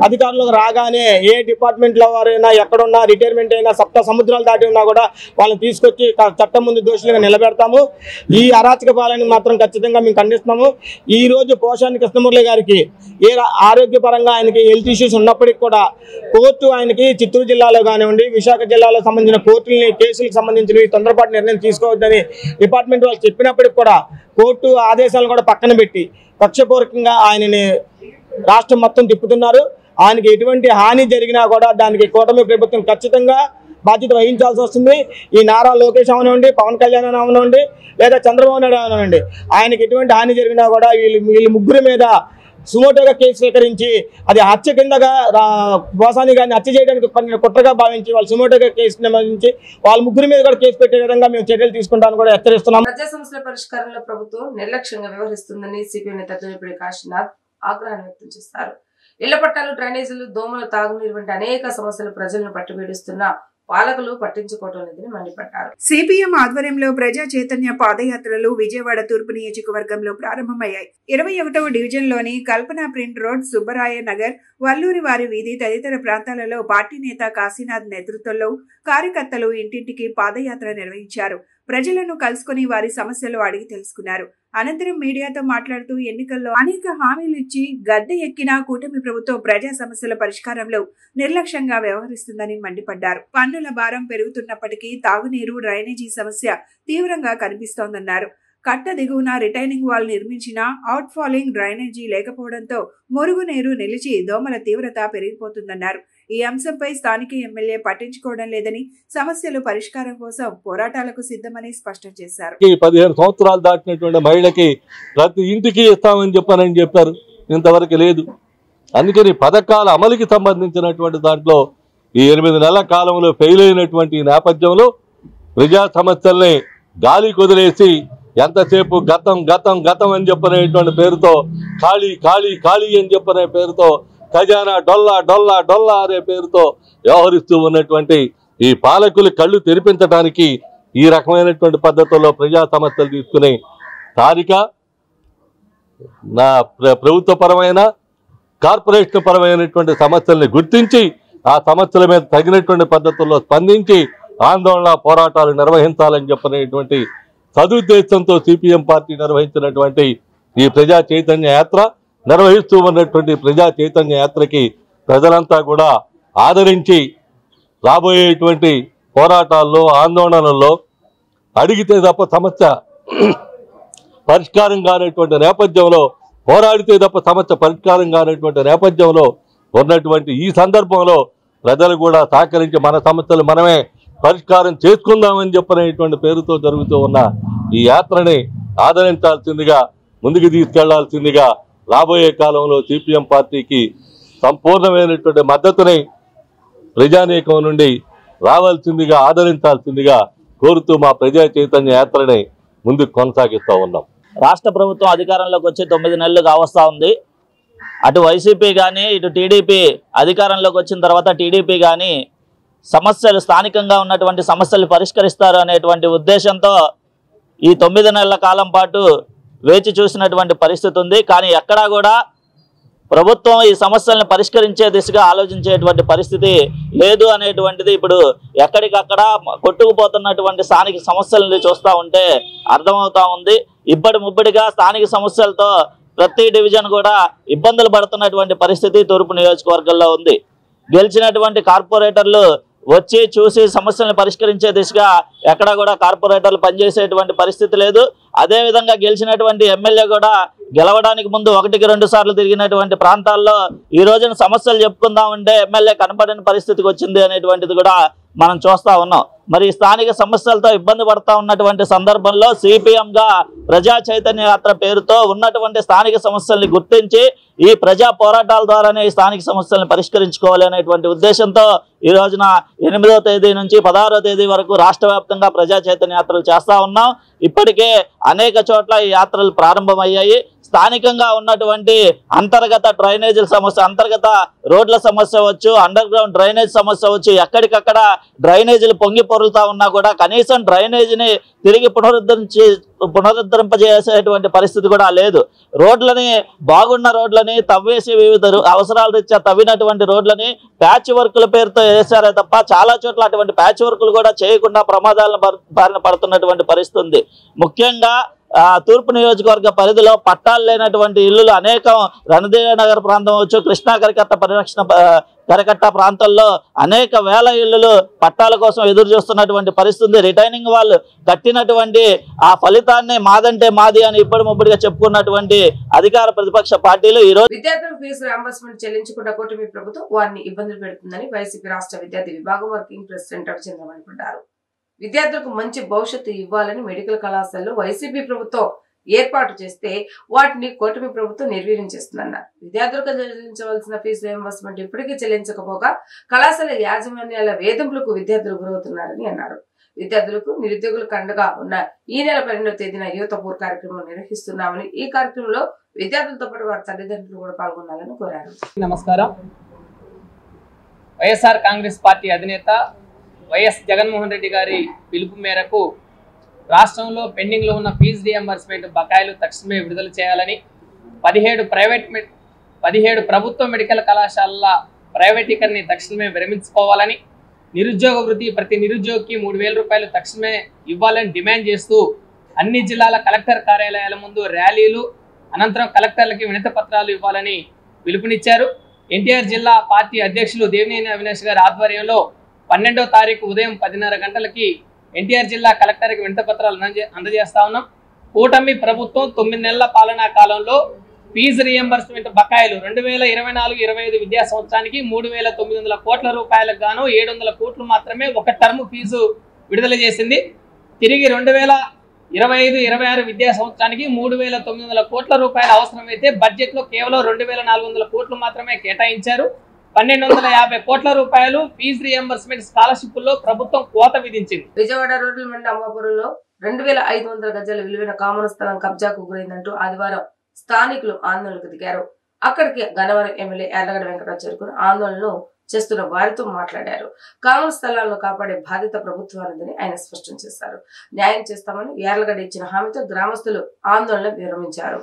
అధికారంలోకి రాగానే ఏ డిపార్ట్మెంట్లో వారైనా ఎక్కడున్నా రిటైర్మెంట్ అయినా సప్త సముద్రాలు దాటి ఉన్నా కూడా వాళ్ళని తీసుకొచ్చి చట్టం ముందు దోషులుగా నిలబెడతాము. ఈ అరాచక పాలన మాత్రం ఖచ్చితంగా మేము ఖండిస్తున్నాము. ఈ రోజు పోసాని కృష్ణమురళి గారికి ఏ ఆరోగ్యపరంగా ఆయనకి హెల్త్ ఇష్యూస్ ఉన్నప్పటికీ కూడా కోర్టు ఆయనకి చిత్తూరు జిల్లాలో కానివ్వండి, విశాఖ జిల్లాలో సంబంధించిన కోర్టులని కేసులకు సంబంధించిన తొందరపాటు నిర్ణయం తీసుకోవద్దని డిపార్ట్మెంట్ వాళ్ళు చెప్పినప్పటికి కూడా కోర్టు ఆదేశాలను కూడా పక్కన పెట్టి కక్షపూర్వకంగా ఆయనని రాష్ట్రం మొత్తం తిప్పుతున్నారు. ఆయనకి ఎటువంటి హాని జరిగినా కూడా దానికి కూటమి ప్రభుత్వం ఖచ్చితంగా బాధ్యత వహించాల్సి వస్తుంది. ఈ నారా లోకేష్ అవనివ్వండి, పవన్ కళ్యాణ్ అవనివ్వండి, లేదా చంద్రబాబు నాయుడు అవనివ్వండి, ఆయనకి ఎటువంటి హాని జరిగినా కూడా వీళ్ళు ముగ్గురు మీద సుమోటోగా కేసు స్వీకరించి అది హత్య కిందగా పోసాని గారిని హత్య చేయడానికి కుట్రగా భావించి వాళ్ళు సుమోటోగా కేసు సంబంధించి వాళ్ళ ముగ్గురి మీద కూడా కేసు పెట్టే విధంగా మేము చర్యలు తీసుకుంటామని కూడా హెచ్చరిస్తున్నాం. ప్రజా సమస్యల పరిష్కారంలో ప్రభుత్వం నిర్లక్ష్యంగా వ్యవహరిస్తుందని సిపిఐ నేత జోగిపూడి కాశీనాథ్ ఆగ్రహాన్ని వ్యక్తం చేశారు. ఇళ్ల పట్టాలు, డ్రైనేజీలు, దోమలు, తాగునీరు వంటి అనేక సమస్యలు ప్రజలను పట్టుబీడిస్తున్న పాలకులు పట్టించుకోవటం లేదని మండిపడ్డారు. సిపిఎం ఆధ్వర్యంలో ప్రజా చైతన్య పాదయాత్రలు విజయవాడ తూర్పు నియోజకవర్గంలో ప్రారంభమయ్యాయి. 21వ డివిజన్లోని కల్పన ప్రింట్ రోడ్, సుబ్బరాయ నగర్, వల్లూరి వారి వీధి తదితర ప్రాంతాలలో పార్టీ నేత కాశీనాథ్ నేతృత్వంలో కార్యకర్తలు ఇంటింటికి పాదయాత్ర నిర్వహించారు. ప్రజలను కలుసుకుని వారి సమస్యలు అడిగి తెలుసుకున్నారు. అనంతరం మీడియాతో మాట్లాడుతూ ఎన్నికల్లో అనేక హామీలు ఇచ్చి గద్దె ఎక్కిన కూటమి ప్రభుత్వం ప్రజా సమస్యల పరిష్కారంలో నిర్లక్ష్యంగా వ్యవహరిస్తుందని మండిపడ్డారు. పన్నుల భారం పెరుగుతున్నప్పటికీ తాగునీరు, డ్రైనేజీ సమస్య తీవ్రంగా కనిపిస్తోందన్నారు. కట్ట దిగువన రిటైనింగ్ వాల్ నిర్మించిన అవుట్ ఫాలింగ్ డ్రైనేజీ లేకపోవడంతో మురుగునీరు నిలిచి దోమల తీవ్రత పెరిగిపోతుందన్నారు. ఈ అంశంపై స్థానిక ఎమ్మెల్యే పట్టించుకోవడం లేదని, సమస్యలు పరిష్కారం కోసం పోరాటాలకు సిద్ధమని స్పష్టం చేశారు. 15 సంవత్సరాలు దాటినటువంటి మహిళకి ప్రతి ఇంటికి ఇస్తామని చెప్పారు, ఇంతవరకు లేదు. అందుకని పథకాల అమలుకి సంబంధించినటువంటి దాంట్లో ఈ 8 నెలల కాలంలో ఫెయిల్ అయినటువంటి నేపథ్యంలో ప్రజా సమస్యల్ని గాలి కుదిలేసి ఎంతసేపు గతం గతం గతం అని చెప్పనేటువంటి పేరుతో ఖాళీ ఖాళీ ఖాళీ అని చెప్పనే పేరుతో ఖజానా డొల్లా డొల్లా డొల్లా అనే పేరుతో వ్యవహరిస్తూ ఉన్నటువంటి ఈ పాలకులు కళ్ళు తెరిపించడానికి ఈ రకమైనటువంటి పద్ధతుల్లో ప్రజా సమస్యలు తీసుకుని స్థానిక ప్రభుత్వ పరమైన కార్పొరేషన్ పరమైనటువంటి సమస్యల్ని గుర్తించి ఆ సమస్యల మీద తగినటువంటి పద్ధతుల్లో స్పందించి ఆందోళన పోరాటాలు నిర్వహించాలని చెప్పనేటువంటి సదుద్దేశంతో సిపిఎం పార్టీ నిర్వహించినటువంటి ఈ ప్రజా చైతన్య యాత్ర, నిర్వహిస్తూ ఉన్నటువంటి ప్రజా చైతన్య యాత్రకి ప్రజలంతా కూడా ఆదరించి రాబోయేటువంటి పోరాటాల్లో, ఆందోళనల్లో అడిగితే తప్ప సమస్య పరిష్కారం కానటువంటి నేపథ్యంలో, పోరాడితే తప్ప సమస్య పరిష్కారం కానటువంటి నేపథ్యంలో ఉన్నటువంటి ఈ సందర్భంలో ప్రజలు కూడా సహకరించి మన సమస్యలు మనమే పరిష్కారం చేసుకుందామని చెప్పనేటువంటి పేరుతో జరుగుతూ ఉన్న ఈ యాత్రని ఆదరించాల్సిందిగా, ముందుకు తీసుకెళ్లాల్సిందిగా రాబోయే కాలంలో సిపిఎం పార్టీకి సంపూర్ణమైనటువంటి మద్దతుని ప్రజానీకం నుండి రావాల్సిందిగా, ఆదరించాల్సిందిగా కోరుతూ మా ప్రజా చైతన్య యాత్రని ముందుకు కొనసాగిస్తూ ఉన్నాం. రాష్ట్ర ప్రభుత్వం అధికారంలోకి వచ్చి 9 నెలలు కావస్తా ఉంది. అటు వైసీపీ కానీ ఇటు టీడీపీ అధికారంలోకి వచ్చిన తర్వాత టీడీపీ కానీ సమస్యలు, స్థానికంగా ఉన్నటువంటి సమస్యలు పరిష్కరిస్తారు అనేటువంటి ఉద్దేశంతో ఈ 9 నెలల కాలం పాటు వేచి చూసినటువంటి పరిస్థితి ఉంది. కానీ ఎక్కడా కూడా ప్రభుత్వం ఈ సమస్యలను పరిష్కరించే దిశగా ఆలోచించేటువంటి పరిస్థితి లేదు అనేటువంటిది ఇప్పుడు ఎక్కడికక్కడ కొట్టుకుపోతున్నటువంటి స్థానిక సమస్యలను చూస్తూ ఉంటే అర్థమవుతా ఉంది. ఇప్పటి ముప్పటిగా స్థానిక సమస్యలతో ప్రతి డివిజన్ కూడా ఇబ్బందులు పడుతున్నటువంటి పరిస్థితి తూర్పు నియోజకవర్గంలో ఉంది. గెలిచినటువంటి కార్పొరేటర్లు వచ్చి చూసి సమస్యలను పరిష్కరించే దిశగా ఎక్కడా కూడా కార్పొరేటర్లు పనిచేసేటువంటి పరిస్థితి లేదు. అదేవిధంగా గెలిచినటువంటి ఎమ్మెల్యే కూడా గెలవడానికి ముందు 1-2 సార్లు తిరిగినటువంటి ప్రాంతాల్లో ఈ రోజున సమస్యలు చెప్పుకుందామంటే ఎమ్మెల్యే కనపడని పరిస్థితికి వచ్చింది అనేటువంటిది కూడా మనం చూస్తూ ఉన్నాం. మరి స్థానిక సమస్యలతో ఇబ్బంది పడతా ఉన్నటువంటి సందర్భంలో సిపిఎంగా ప్రజా చైతన్య యాత్ర పేరుతో ఉన్నటువంటి స్థానిక సమస్యల్ని గుర్తించి ఈ ప్రజా పోరాటాల ద్వారానే ఈ స్థానిక సమస్యలను పరిష్కరించుకోవాలి అనేటువంటి ఉద్దేశంతో ఈ రోజున 8వ తేదీ నుంచి 16వ తేదీ వరకు రాష్ట్ర వ్యాప్తంగా ప్రజా చైతన్య యాత్రలు చేస్తూ ఉన్నాం. ఇప్పటికే అనేక చోట్ల ఈ యాత్రలు ప్రారంభమయ్యాయి. స్థానికంగా ఉన్నటువంటి అంతర్గత డ్రైనేజీల సమస్య, అంతర్గత రోడ్ల సమస్య వచ్చు, అండర్ గ్రౌండ్ డ్రైనేజ్ సమస్య వచ్చు, ఎక్కడికక్కడ డ్రైనేజీలు పొంగి పొరులుతా ఉన్నా కూడా కనీసం డ్రైనేజీని తిరిగి పునరుద్ధరింపజేసేటువంటి పరిస్థితి కూడా లేదు. రోడ్లని, బాగున్న రోడ్లని తవ్వేసి వివిధ అవసరాల రీత్యా తవ్వినటువంటి రోడ్లని ప్యాచ్ వర్కుల పేరుతో వేశారే తప్ప చాలా చోట్ల అటువంటి ప్యాచ్ వర్కులు కూడా చేయకుండా ప్రమాదాలను బారిన పడుతున్నటువంటి పరిస్థితి ఉంది. ముఖ్యంగా తూర్పు నియోజకవర్గ పరిధిలో పట్టాలు లేనటువంటి ఇళ్లు అనేకం రణదేవ నగర్ ప్రాంతం వచ్చు, కృష్ణా కరకట్ట ప్రాంతాల్లో అనేక వేల ఇళ్లు పట్టాల కోసం ఎదురు చూస్తున్నటువంటి పరిస్థితి. రిటైనింగ్ వాళ్ళు కట్టినటువంటి ఆ ఫలితాన్ని మాదంటే మాది అని ఇప్పటిముప్పటిగా చెప్పుకున్నటువంటి అధికార ప్రతిపక్ష పార్టీలు ఈ రోజు విద్యార్థుల ఫీజు రియంబర్స్మెంట్ చెల్లించకుండా కూటమి ప్రభుత్వం వారిని ఇబ్బందులు పెడుతుందని వైసీపీ రాష్ట్ర విద్యార్థి విభాగం వర్కింగ్ ప్రెసిడెంట్ చంద్రబాబు పడ్డారు. విద్యార్థులకు మంచి భవిష్యత్తు ఇవ్వాలని మెడికల్ కళాశాలలో వైసీపీ ప్రభుత్వం ఏర్పాటు చేస్తే వాటిని కూటమి ప్రభుత్వం నిర్వీర్యం చేస్తుందన్నారు. విద్యార్థులకు చెల్లించవలసిన ఫీజు రియంబర్స్మెంట్ ఇప్పటికీ చెల్లించకపోగా కళాశాల యాజమాన్యాల వేధింపులకు విద్యార్థులు గురవుతున్నారని అన్నారు. విద్యార్థులకు, నిరుద్యోగులకు అండగా ఉన్న ఈ నెల 12వ తేదీన యువతపూర్ కార్యక్రమం నిర్వహిస్తున్నామని, ఈ కార్యక్రమంలో విద్యార్థులతో పాటు వారి తల్లిదండ్రులు కూడా పాల్గొనాలని కోరారు. నమస్కారం. వైఎస్ఆర్ కాంగ్రెస్ పార్టీ అధినేత వైఎస్ జగన్మోహన్ రెడ్డి గారి పిలుపు మేరకు రాష్ట్రంలో పెండింగ్లో ఉన్న ఫీజు రియంబర్స్మెంట్ బకాయిలు తక్షణమే విడుదల చేయాలని, 17 ప్రభుత్వ మెడికల్ కళాశాలల ప్రైవేటీకరణని తక్షణమే విరమించుకోవాలని, నిరుద్యోగ వృత్తి ప్రతి నిరుద్యోగికి 3,000 రూపాయలు తక్షణమే ఇవ్వాలని డిమాండ్ చేస్తూ అన్ని జిల్లాల కలెక్టర్ కార్యాలయాల ముందు ర్యాలీలు, అనంతరం కలెక్టర్లకి వినతి పత్రాలు ఇవ్వాలని పిలుపునిచ్చారు. ఎన్టీఆర్ జిల్లా పార్టీ అధ్యక్షులు దేవినేని అవినాష్ గారి ఆధ్వర్యంలో 12వ తారీఖు ఉదయం 10:30 గంటలకి ఎన్టీఆర్ జిల్లా కలెక్టర్కి వినతి పత్రాలు అందజేస్తా ఉన్నాం. కూటమి ప్రభుత్వం 9 నెలల పాలనా కాలంలో ఫీజు రియంబర్స్మెంట్ బకాయిలు 2024-25 విద్యా సంవత్సరానికి 3,900 కోట్ల రూపాయలకు గాను 700 కోట్లు మాత్రమే ఒక టర్మ్ ఫీజు విడుదల చేసింది. తిరిగి 2025-26 విద్యా సంవత్సరానికి 3,900 కోట్ల రూపాయల అవసరమైతే బడ్జెట్లో కేవలం 2,400 కోట్లు మాత్రమే కేటాయించారు. 1,250 కోట్ల రూపాయలు ఫీజు రియంబర్స్మెంట్ స్కాలర్షిప్లో ప్రభుత్వం కోత విధించింది. విజయవాడ రోడ్ల మండలి అమ్మాపురంలో 2,500 గజాల విలువైన కామన స్థలం కబ్జాకు గురైందంటూ ఆదివారం స్థానికులు ఆందోళనకు దిగారు. అక్కడికి గన్నవరం ఎమ్మెల్యే యార్లగడ్డ వెంకటరావు చేరుకుని ఆందోళనలు చేస్తున్న వారితో మాట్లాడారు. కామన్ స్థలాలను కాపాడే బాధ్యత ప్రభుత్వానిదని ఆయన స్పష్టం చేశారు. న్యాయం చేస్తామని యార్లగడ్డ ఇచ్చిన హామీతో గ్రామస్తులు ఆందోళన విరమించారు.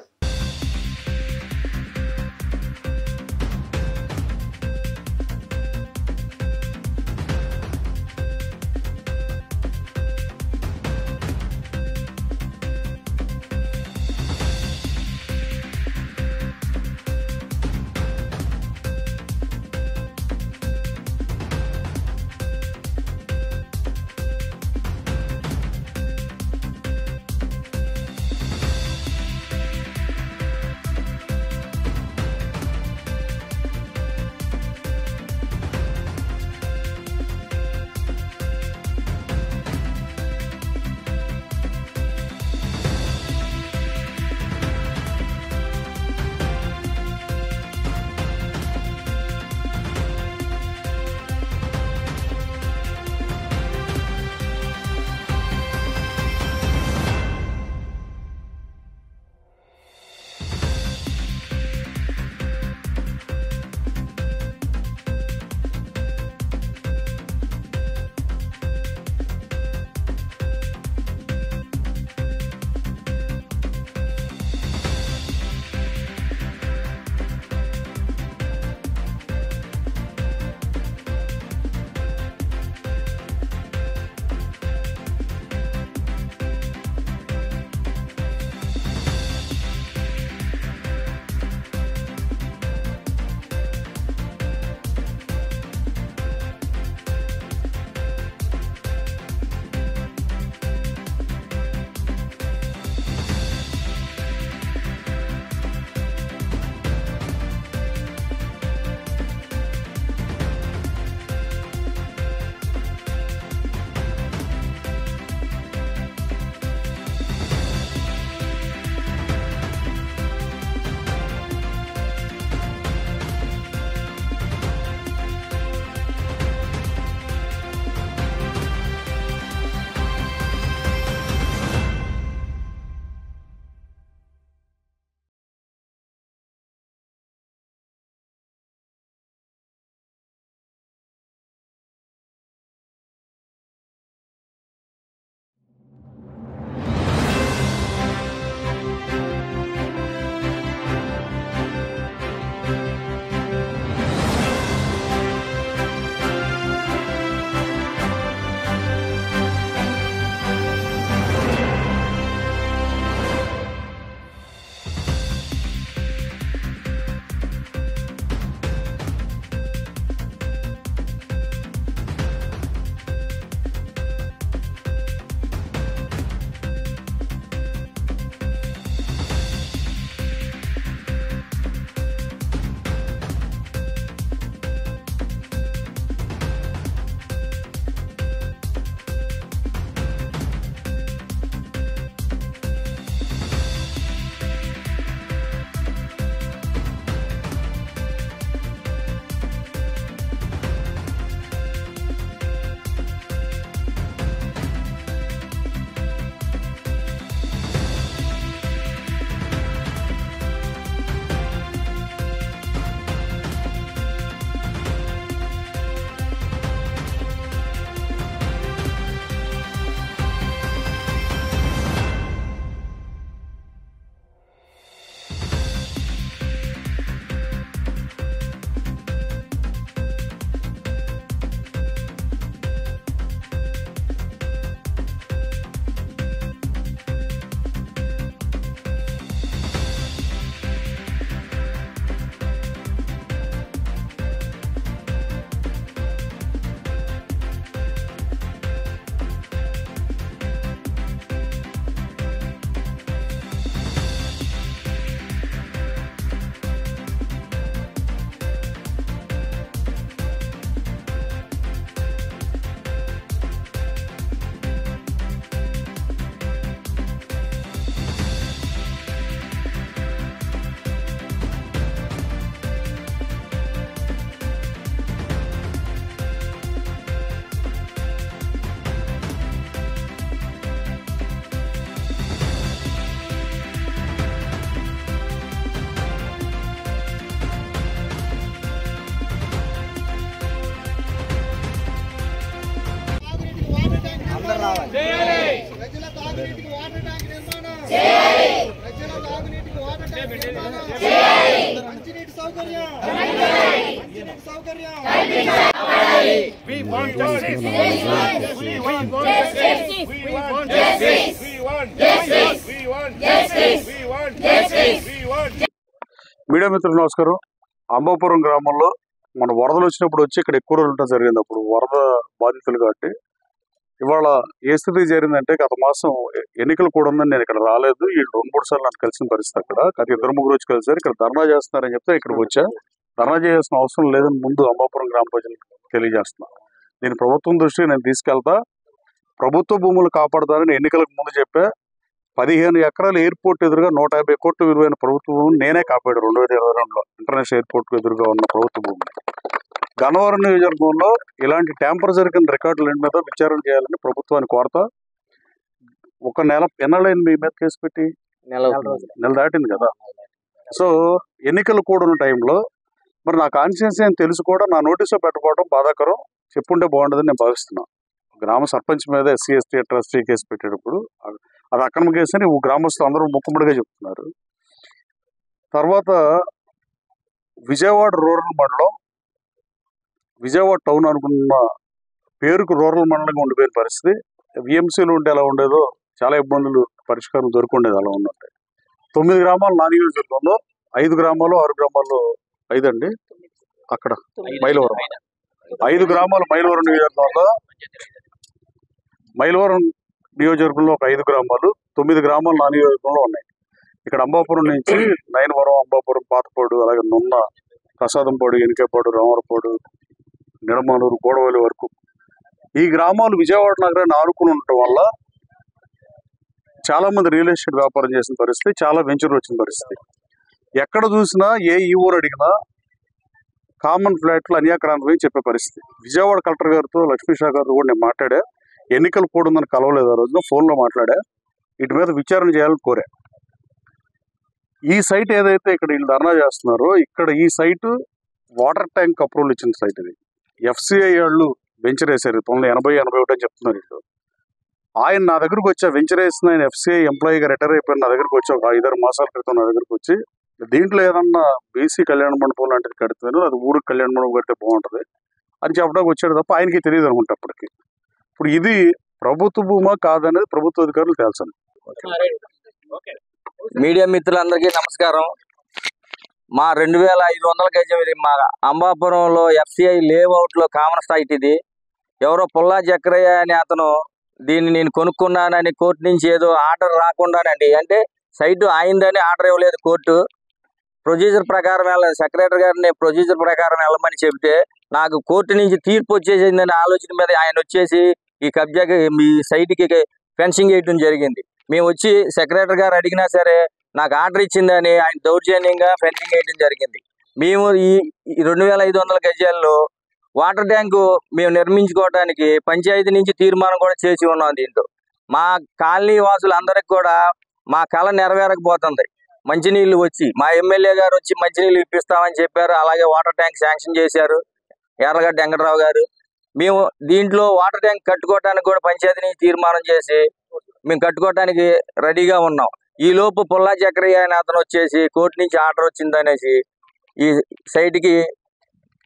మంచినీటి సౌకర్యం We want justice. We want justice. We want justice. We want justice. We want justice. We want justice. We want. Media మిత్రులు నమస్కారం. అంబాపురం గ్రామంలో మన వరదలు వచ్చినప్పుడు వచ్చి ఇక్కడ ఎక్కువ రోజులు ఉండటం జరిగింది. అప్పుడు వరద బాధితులు కాబట్టి ఇవాళ ఏ స్థితి జరిగిందంటే గత మాసం ఎన్నికలు కూడా ఉందని నేను ఇక్కడ రాలేదు. ఈ 2-3 సార్లు నాకు కలిసిన పరిస్థితి అక్కడ గత 2-3 వచ్చి కలిసారు. ఇక్కడ ధర్నా చేస్తున్నారని చెప్తే ఇక్కడికి వచ్చా. ధర్నా చేయాల్సిన అవసరం లేదని ముందు అంబాపురం గ్రామ ప్రజలకు తెలియజేస్తున్నా. దీని ప్రభుత్వం దృష్టికి నేను తీసుకెళ్తా. ప్రభుత్వ భూములు కాపాడుతారని ఎన్నికలకు ముందు చెప్పా. 15 ఎకరాల ఎయిర్పోర్ట్ ఎదురుగా 150 కోట్ల విలువైన ప్రభుత్వ భూములు నేనే కాపాడు 2022లో ఇంటర్నేషనల్ ఎయిర్పోర్ట్ ఎదురుగా ఉన్న ప్రభుత్వ భూములు. గన్నవరం నియోజకవర్గంలో ఇలాంటి ట్యాంపర్ జరిగిన రికార్డుల మీద విచారణ చేయాలని ప్రభుత్వాన్ని కోరతా. ఒక నెల ఎన్నడైంది మీ మీద కేసు పెట్టి? నెల దాటింది కదా. సో ఎన్నికలు కూడా ఉన్న టైంలో మరి నా కాన్షియన్స్ అని తెలుసు కూడా నా నోటీసులో పెట్టకపోవడం బాధాకరం. చెప్పుంటే బాగుంటుందని నేను భావిస్తున్నాను. గ్రామ సర్పంచ్ మీద SC ST ట్రస్టీ కేసు పెట్టేటప్పుడు అది అక్రమ కేసు అని గ్రామస్తులు అందరూ ముక్కుముడిగా చెప్తున్నారు. తర్వాత విజయవాడ రూరల్ మండలం, విజయవాడ టౌన్ అనుకున్న పేరుకు రూరల్ మండలంగా ఉండిపోయిన పరిస్థితి. VMCలో ఉంటే ఎలా ఉండేదో చాలా ఇబ్బందులు పరిష్కారం దొరుకుండేది అలా ఉన్నట్టు. 9 గ్రామాలు నా నియోజకవర్గంలో, 5 గ్రామాలు 6 గ్రామాల్లో 5 అండి అక్కడ మైలవరం 5 గ్రామాలు మైలవరం నియోజకవర్గంలో, మైలవరం నియోజకవర్గంలో ఒక 5 గ్రామాలు, 9 గ్రామాలు నా నియోజకవర్గంలో ఉన్నాయి. ఇక్కడ అంబాపురం నుంచి నయనవరం, అంబాపురం, పాతపాడు, అలాగే నున్న, ప్రసాదంపాడు, ఎనికేపాడు, రామవరపాడు, నిడమనూరు, గోడవల్లి వరకు ఈ గ్రామాలు విజయవాడ నగరాన్ని ఆనుకుని ఉండటం వల్ల చాలా మంది రియల్ ఎస్టేట్ వ్యాపారం చేసిన పరిస్థితి, చాలా వెంచర్లు వచ్చిన పరిస్థితి. ఎక్కడ చూసినా ఏ ఈవోని అడిగినా కామన్ ఫ్లాట్లు అన్యాక్రాంతమై చెప్పే పరిస్థితి. విజయవాడ కలెక్టర్ గారితో, లక్ష్మీషా గారితో కూడా నేను మాట్లాడా. ఎన్నికలు కూడా ఉందని కలవలేదు. ఆ రోజున ఫోన్లో మాట్లాడా. వీటి మీద విచారణ చేయాలని కోరా. ఈ సైట్ ఏదైతే ఇక్కడ వీళ్ళు ధర్నా చేస్తున్నారో ఇక్కడ ఈ సైటు వాటర్ ట్యాంక్ అప్రూవల్ ఇచ్చిన సైట్. ఇది FCI వాళ్ళు వెంచర్ వేశారు 1980-81 అని చెప్తున్నారు వీళ్ళు. ఆయన నా దగ్గరకు వచ్చా, వెంచర్ వేసిన ఆయన FCI ఎంప్లాయీగా రిటైర్ అయిపోయిన నా దగ్గరకు వచ్చి ఒక 5-6 మాసాల క్రితం నా దగ్గరకు వచ్చి దీంట్లో ఏదన్నా BC కళ్యాణ మండపం లాంటిది కడుతున్నాను, అది ఊరికి కళ్యాణ మండపం కడితే బాగుంటుంది అని చెప్పడానికి వచ్చాడు తప్ప ఆయనకి తెలియదు అనుకుంటా అప్పటికి. ఇప్పుడు ఇది ప్రభుత్వ భూమా కాదనేది ప్రభుత్వ అధికారులు తెలుసండి. మీడియా మిత్రులందరికీ నమస్కారం. మా 2500 గజం ఇది మా అంబాపురంలో FCI లేఅవుట్లో కామన్ సైట్. ఇది ఎవరో పుల్లా జక్రయ్య అని అతను దీన్ని నేను కొనుక్కున్నానని కోర్టు నుంచి ఏదో ఆర్డర్ రాకుండానండి, అంటే సైటు ఆయిందని ఆర్డర్ ఇవ్వలేదు కోర్టు. ప్రొసీజర్ ప్రకారం వెళ్ళాలి, సెక్రటరీ గారిని ప్రొసీజర్ ప్రకారం వెళ్ళమని చెబితే నాకు కోర్టు నుంచి తీర్పు వచ్చేసిందని ఆలోచన మీద ఆయన వచ్చేసి ఈ కబ్జాకి మీ సైట్కి ఫెన్సింగ్ వేయడం జరిగింది. మేము వచ్చి సెక్రటరీ గారు అడిగినా సరే నాకు ఆర్డర్ ఇచ్చిందని ఆయన దౌర్జన్యంగా ఫెన్సింగ్ వేయడం జరిగింది. మేము ఈ 2500 గజాల్లో వాటర్ ట్యాంకు మేము నిర్మించుకోవడానికి పంచాయతీ నుంచి తీర్మానం కూడా చేసి ఉన్నాం. దీంట్లో మా కాలనీ వాసులందరికి కూడా మా కళ నెరవేరకపోతుంది. మంచినీళ్ళు వచ్చి మా ఎమ్మెల్యే గారు వచ్చి మంచినీళ్ళు ఇప్పిస్తామని చెప్పారు. అలాగే వాటర్ ట్యాంక్ శాంక్షన్ చేశారు ఎర్రగడ్డ వెంకటరావు గారు. మేము దీంట్లో వాటర్ ట్యాంక్ కట్టుకోవడానికి కూడా పంచాయతీ నుంచి తీర్మానం చేసి మేము కట్టుకోవడానికి రెడీగా ఉన్నాం. ఈ లోపు పుల్లా చక్రయ్య అని అతను వచ్చేసి కోర్టు నుంచి ఆర్డర్ వచ్చిందనేసి ఈ సైట్కి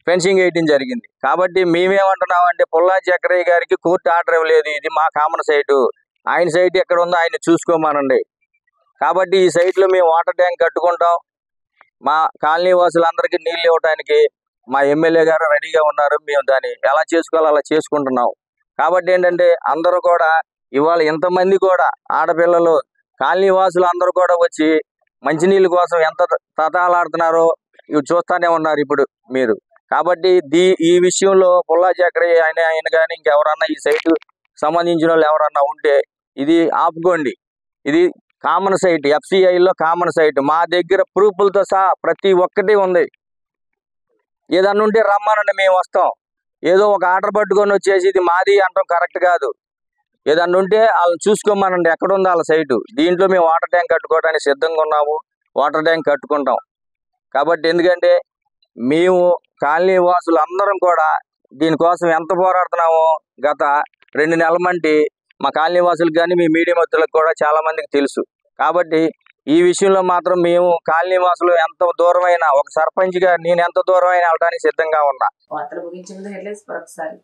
ఫెన్సింగ్ వేయడం జరిగింది. కాబట్టి మేమేమంటున్నామంటే పుల్లా చక్రయ్య గారికి కోర్టు ఆర్డర్ ఇవ్వలేదు, ఇది మా కామన్ సైటు, ఆయన సైట్ ఎక్కడ ఉందో ఆయన చూసుకోమనండి. కాబట్టి ఈ సైట్లో మేము వాటర్ ట్యాంక్ కట్టుకుంటాం. మా కాలనీ వాసులందరికీ నీళ్ళు ఇవ్వడానికి మా ఎమ్మెల్యే గారు రెడీగా ఉన్నారు. మేము దాన్ని ఎలా చేసుకోవాలో అలా చేసుకుంటున్నాం. కాబట్టి ఏంటంటే అందరూ కూడా ఇవాళ ఇంతమంది కూడా ఆడపిల్లలు కాలనీ వాసులు అందరూ కూడా వచ్చి మంచినీళ్ళ కోసం ఎంత తతాలాడుతున్నారో ఇవి చూస్తూనే ఉన్నారు ఇప్పుడు మీరు. కాబట్టి ఈ విషయంలో పుల్లా చక్రయ్య ఆయన కానీ ఇంకెవరన్నా ఈ సైటు సంబంధించిన వాళ్ళు ఎవరన్నా ఉంటే ఇది ఆపుకోండి. ఇది కామన్ సైట్, FCIలో కామన్ సైట్. మా దగ్గర ప్రూఫ్లతో సహా ప్రతి ఒక్కటి ఉంది. ఏదన్నా ఉంటే రమ్మనండి, మేము వస్తాం. ఏదో ఒక ఆర్డర్ పట్టుకొని వచ్చేసి ఇది మాది అంటాం కరెక్ట్ కాదు. ఏదన్నా ఉంటే వాళ్ళని చూసుకోమనండి, ఎక్కడ ఉందో వాళ్ళ సైటు. దీంట్లో మేము వాటర్ ట్యాంక్ కట్టుకోవడానికి సిద్ధంగా ఉన్నాము, వాటర్ ట్యాంక్ కట్టుకుంటాం. కాబట్టి ఎందుకంటే మేము కాలనీ వాసులు అందరం కూడా దీనికోసం ఎంత పోరాడుతున్నామో గత 2 నెలల మంటి మా కాలనీ వాసులకు కానీ మీ మీడియా మిత్రులకు కూడా చాలా మందికి తెలుసు. కాబట్టి ఈ విషయంలో మాత్రం మేము కాలనీ వాసులు ఎంత దూరమైనా ఒక సర్పంచ్గా నేను ఎంత దూరమైనా వెళ్ళడానికి సిద్ధంగా ఉన్నా. వార్తలు ముగించే ముందు హెడ్లైన్స్ మరొకసారి.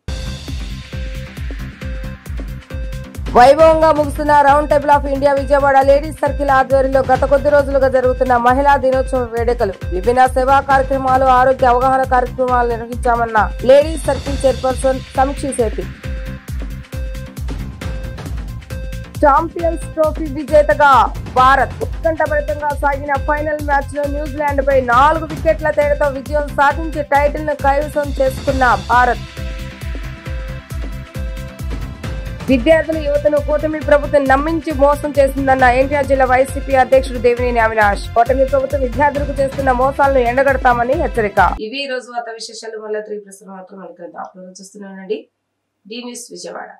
వైభవంగా ముగుస్తున్న round table of India Vijayawada ladies circle ఆధ్వర్యంలో గత కొద్ది రోజులుగా జరుగుతున్న మహిళా దినోత్సవ వేడుకలు, విభిన్న సేవా కార్యక్రమాలు, ఆరోగ్య అవగాహన కార్యక్రమాలు నిర్వహించామన్న లేడీస్ సర్కిల్ చైర్పర్సన్ సమీక్ష శెట్టి. ఛాంపియన్స్ ట్రోఫీ విజేతగా భారత్. ఉత్కంఠభరితంగా సాగిన ఫైనల్ మ్యాచ్ లో న్యూజిలాండ్ పై 4 వికెట్ల తేడాతో విజయం సాధించి టైటిల్ ను కైవసం చేసుకున్న భారత్. విద్యార్థుల యువతను కూటమి ప్రభుత్వం నమ్మించి మోసం చేసిందన్న ఎన్టీఆర్ జిల్లా వైసీపీ అధ్యక్షుడు దేవినేని అవినాష్. కూటమి ప్రభుత్వం విద్యార్థులకు చేస్తున్న మోసాలను ఎండగడతామని హెచ్చరిక. ఇవి ఈ రోజు వార్తా విశేషాలు. మళ్ళీ 3 ప్రశ్నలు మాత్రం చూస్తున్నానండి. The news Vijayawada.